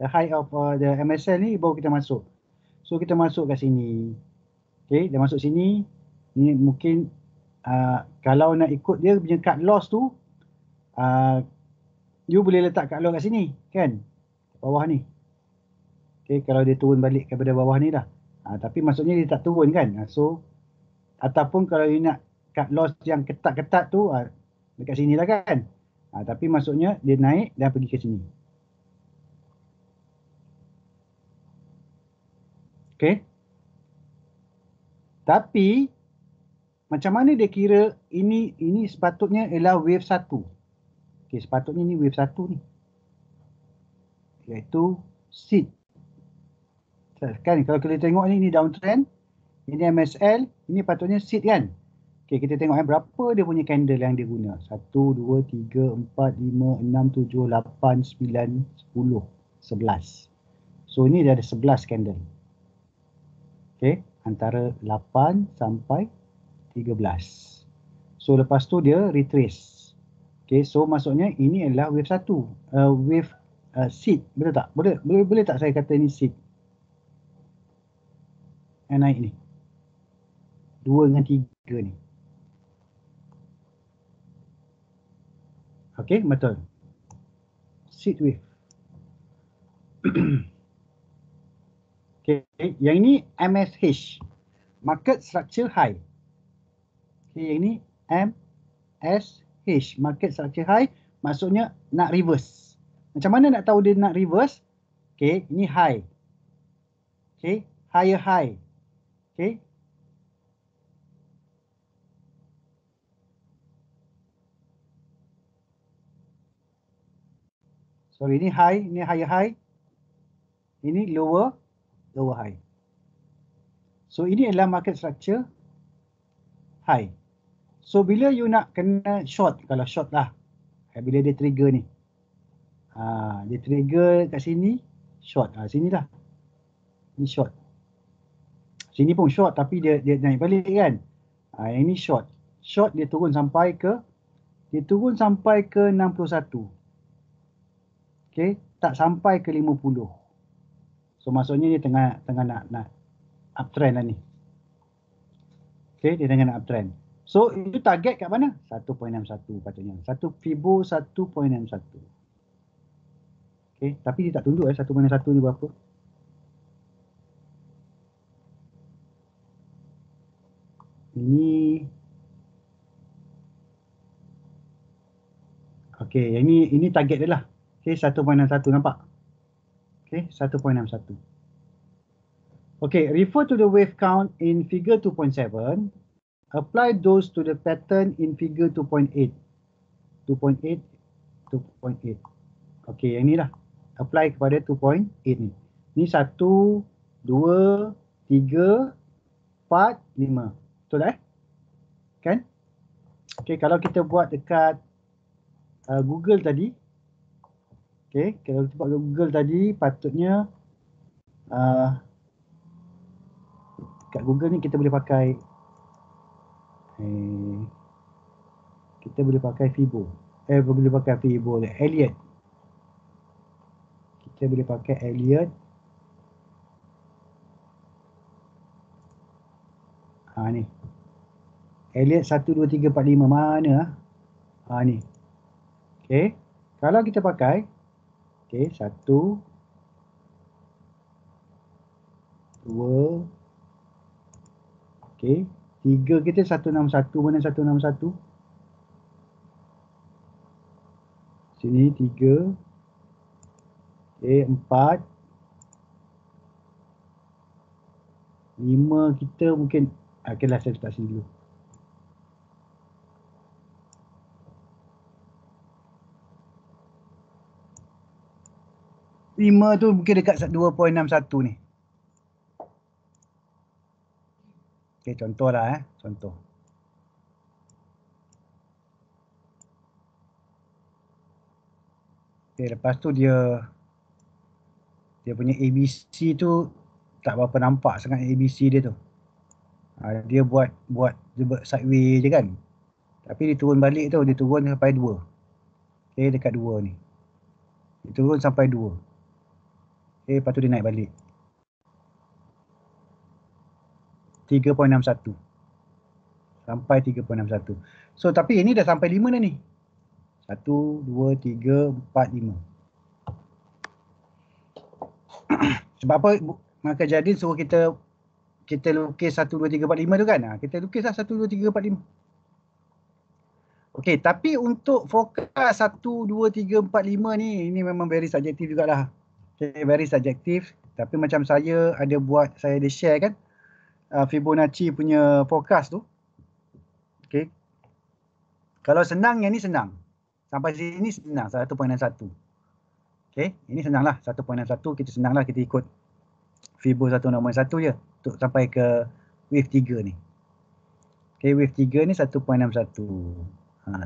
the high of the MSL ni baru kita masuk. So kita masuk kat sini. Okay, dah masuk sini. Ni mungkin kalau nak ikut dia punya cut loss tu, you boleh letak cut loss kat sini, kan? Bawah ni. Okay, kalau dia turun balik kepada bawah ni dah. Tapi maksudnya dia tak turun kan. So ataupun kalau you nak cut loss yang ketat-ketat tu dekat sini lah kan. Tapi maksudnya dia naik dan pergi ke sini. Okay. Tapi macam mana dia kira ini sepatutnya ialah wave 1. Okay, sepatutnya ni wave 1 ni. Iaitu seed. Kan kalau kita tengok ni downtrend, ini MSL, ini patutnya seed kan. Okay, kita tengok berapa dia punya candle yang dia guna. 1, 2, 3, 4, 5, 6, 7, 8, 9, 10, 11. So ini dia ada 11 candle. Okay, antara 8 sampai 13. So lepas tu dia retrace. Okay, so maksudnya ini adalah wave 1. Wave seed, betul tak? Boleh tak saya kata ni seed? Yang naik ni. 2 dengan 3 ni. Okay, betul. Seed wave. Okay, yang ini MSH. Market structure high. Okay, yang ini MSH. Market structure high. Maksudnya nak reverse. Macam mana nak tahu dia nak reverse? Okay, ini high. Okay, higher high. Okay. Sorry, ini high, ini higher high. Ini lower high. So ini adalah market structure high. So bila you nak kena short, kalau short lah, bila dia trigger ni. Dia trigger kat sini, short. Sini lah. Ni short. Sini pun short tapi dia naik balik kan. Yang ni short. Short dia turun sampai ke 61. Okey, tak sampai ke 50. So maksudnya dia tengah nak uptrend lah ni. Okey, dia tengah nak uptrend. So itu target kat mana? 1.61 patutnya. Satu Fibo 1.61. Okey, tapi dia tak tunjuk 1.61 ni berapa. Ini okey, yang ini target dia lah. Okey, 1.61 nampak? Okey, 1.61. Okay, refer to the wave count in figure 2.7. Apply those to the pattern in figure 2.8. 2.8. Okay, yang ni lah. Apply kepada 2.8 ni. Ni 1, 2, 3, 4, 5. Betul tak? Kan? Okay, kalau kita buat dekat Google tadi. Okay, kalau kita buat Google tadi, patutnya kat Google ni kita boleh pakai Fibo. Boleh pakai Fibo, Elliott. Kita boleh pakai Elliott. Ni. Elliott 1 2 3 4 5 mana ni. Okey. Kalau kita pakai 1 2. Okey, 3 kita 161, mana 161? Sini 3. Okey, 4. 5 kita mungkin okeylah saya letak sini dulu. Lima tu mungkin dekat 2.61 ni. Okay, contoh lah contoh. Okay, lepas tu dia punya ABC tu tak berapa nampak sangat ABC dia tu. Dia buat sideways je kan. Tapi dia turun balik tu, dia turun sampai 2. Okay, dekat 2 ni. Dia turun sampai 2. Okay, lepas tu dia naik balik. 3.61 sampai 3.61. So tapi ini dah sampai 5 dah ni. 1, 2, 3, 4, 5. Sebab apa maka jadi suruh kita lukis 1, 2, 3, 4, 5 tu kan. Kita lukislah 1, 2, 3, 4, 5. Okey, tapi untuk fokus 1, 2, 3, 4, 5 ni, ini memang very subjektif jugalah. Okay, very subjektif. Tapi macam saya ada share kan. Fibonacci punya forecast tu. Okey. Kalau senang, yang ni senang. Sampai sini senang, 1.61. Okey, ini senanglah 1.61, kita senanglah kita ikut Fibo 1.1 je untuk sampai ke wave 3 ni. Okey, wave 3 ni 1.61.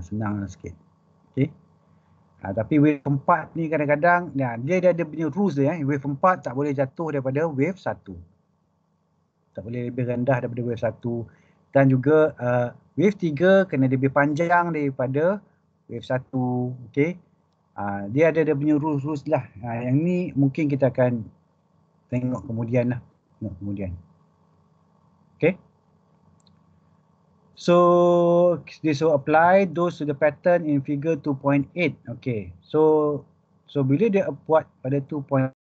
Senang sikit. Okey. Tapi wave 4 ni kadang-kadang dia ada punya rules dia. Wave 4 tak boleh jatuh daripada wave 1. Tak boleh lebih rendah daripada wave 1. Dan juga wave 3 kena lebih panjang daripada wave 1. Okey. Dia ada punya rules lah. Yang ni mungkin kita akan tengok kemudian lah. Okey. So this will apply those to the pattern in figure 2.8. Okay. So bila dia buat pada 2.8,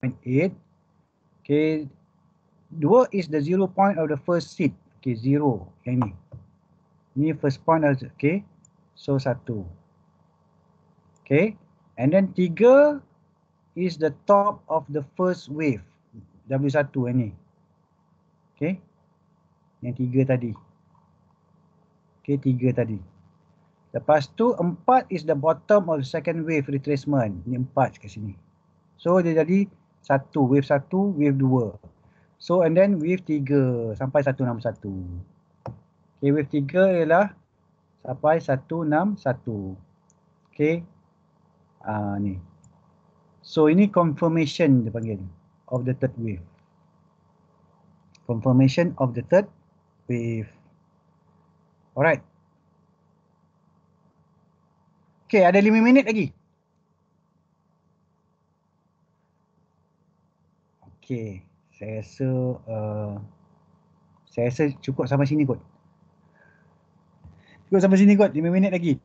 okay, 2 is the 0 point of the first seed. Okay, 0 yang ni. Ni first point, okay. So 1. Okay. And then 3 is the top of the first wave. W1 yang ni. Okay. Yang 3 tadi. Okay, 3 tadi. Lepas tu 4 is the bottom of the second wave retracement. Ni 4 kat sini. So dia jadi 1, wave 1, wave 2. So and then wave 3 sampai 161. Okay, wave 3 ialah sampai 161. Okay. Ni. So ini confirmation dia panggil of the third wave. Confirmation of the third wave. Alright. Okay, ada 5 minit lagi. Okay, saya rasa cukup sampai sini kot. Cukup sampai sini kot, 5 minit lagi.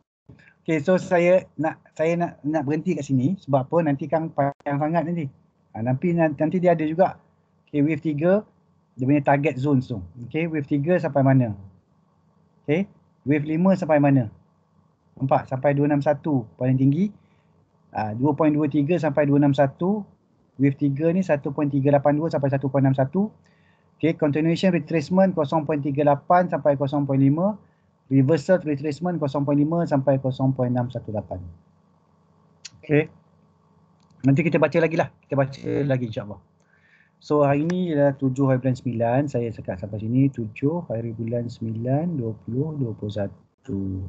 Okay, so saya nak berhenti kat sini sebab apa, nanti kan panjang sangat nanti. Nanti dia ada juga. Okay, wave 3 dia punya target zones tu. Okay, wave 3 sampai mana? Okay, wave 5 sampai mana? Nampak? Sampai 261 paling tinggi. 2.23 sampai 261. Wave 3 ni 1.382 sampai 1.61. Okay, continuation retracement 0.38 sampai 0.5. Reversal retracement 0.5 sampai 0.618. Okay. Nanti kita baca lagi lah. Kita baca lagi insyaAllah. So hari ni adalah 7 hari bulan 9. Saya sekat sampai sini. 7 hari bulan 9, 2021.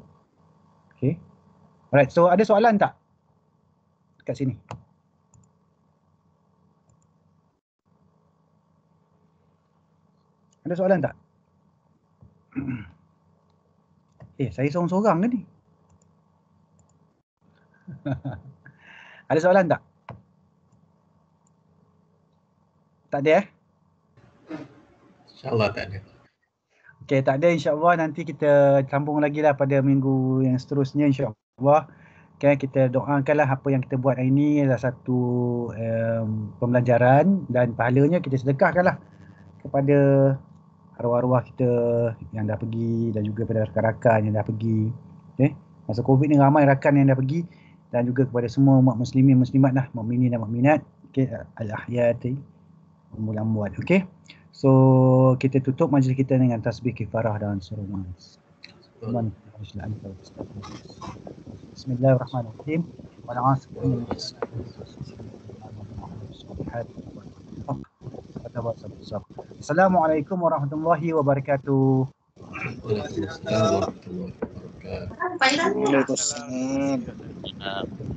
Okay. Alright, so ada soalan tak? Kat sini. Ada soalan tak? Saya seorang-seorang ke ni? Ada soalan tak? Tak ada InsyaAllah tak ada. Okay, tak ada, insyaAllah nanti kita sambung lagi lah pada minggu yang seterusnya insyaAllah. Okay, kita doakanlah apa yang kita buat hari ini adalah satu pembelajaran dan pahalanya kita sedekahkanlah kepada arwah-arwah kita yang dah pergi dan juga kepada rakan-rakan yang dah pergi. Okay. Masa Covid ni ramai rakan yang dah pergi dan juga kepada semua umat muslimin muslimat lah, mukminin dan mukminat. Okay, al-ahyati wal amwat. Okay. So kita tutup majlis kita dengan tasbih kifarah dan surah Mas. Bismillahirrahmanirrahim. Wal 'asr Assalamualaikum warahmatullahi wabarakatuh. Waalaikumsalam warahmatullahi wabarakatuh. Waalaikumsalam.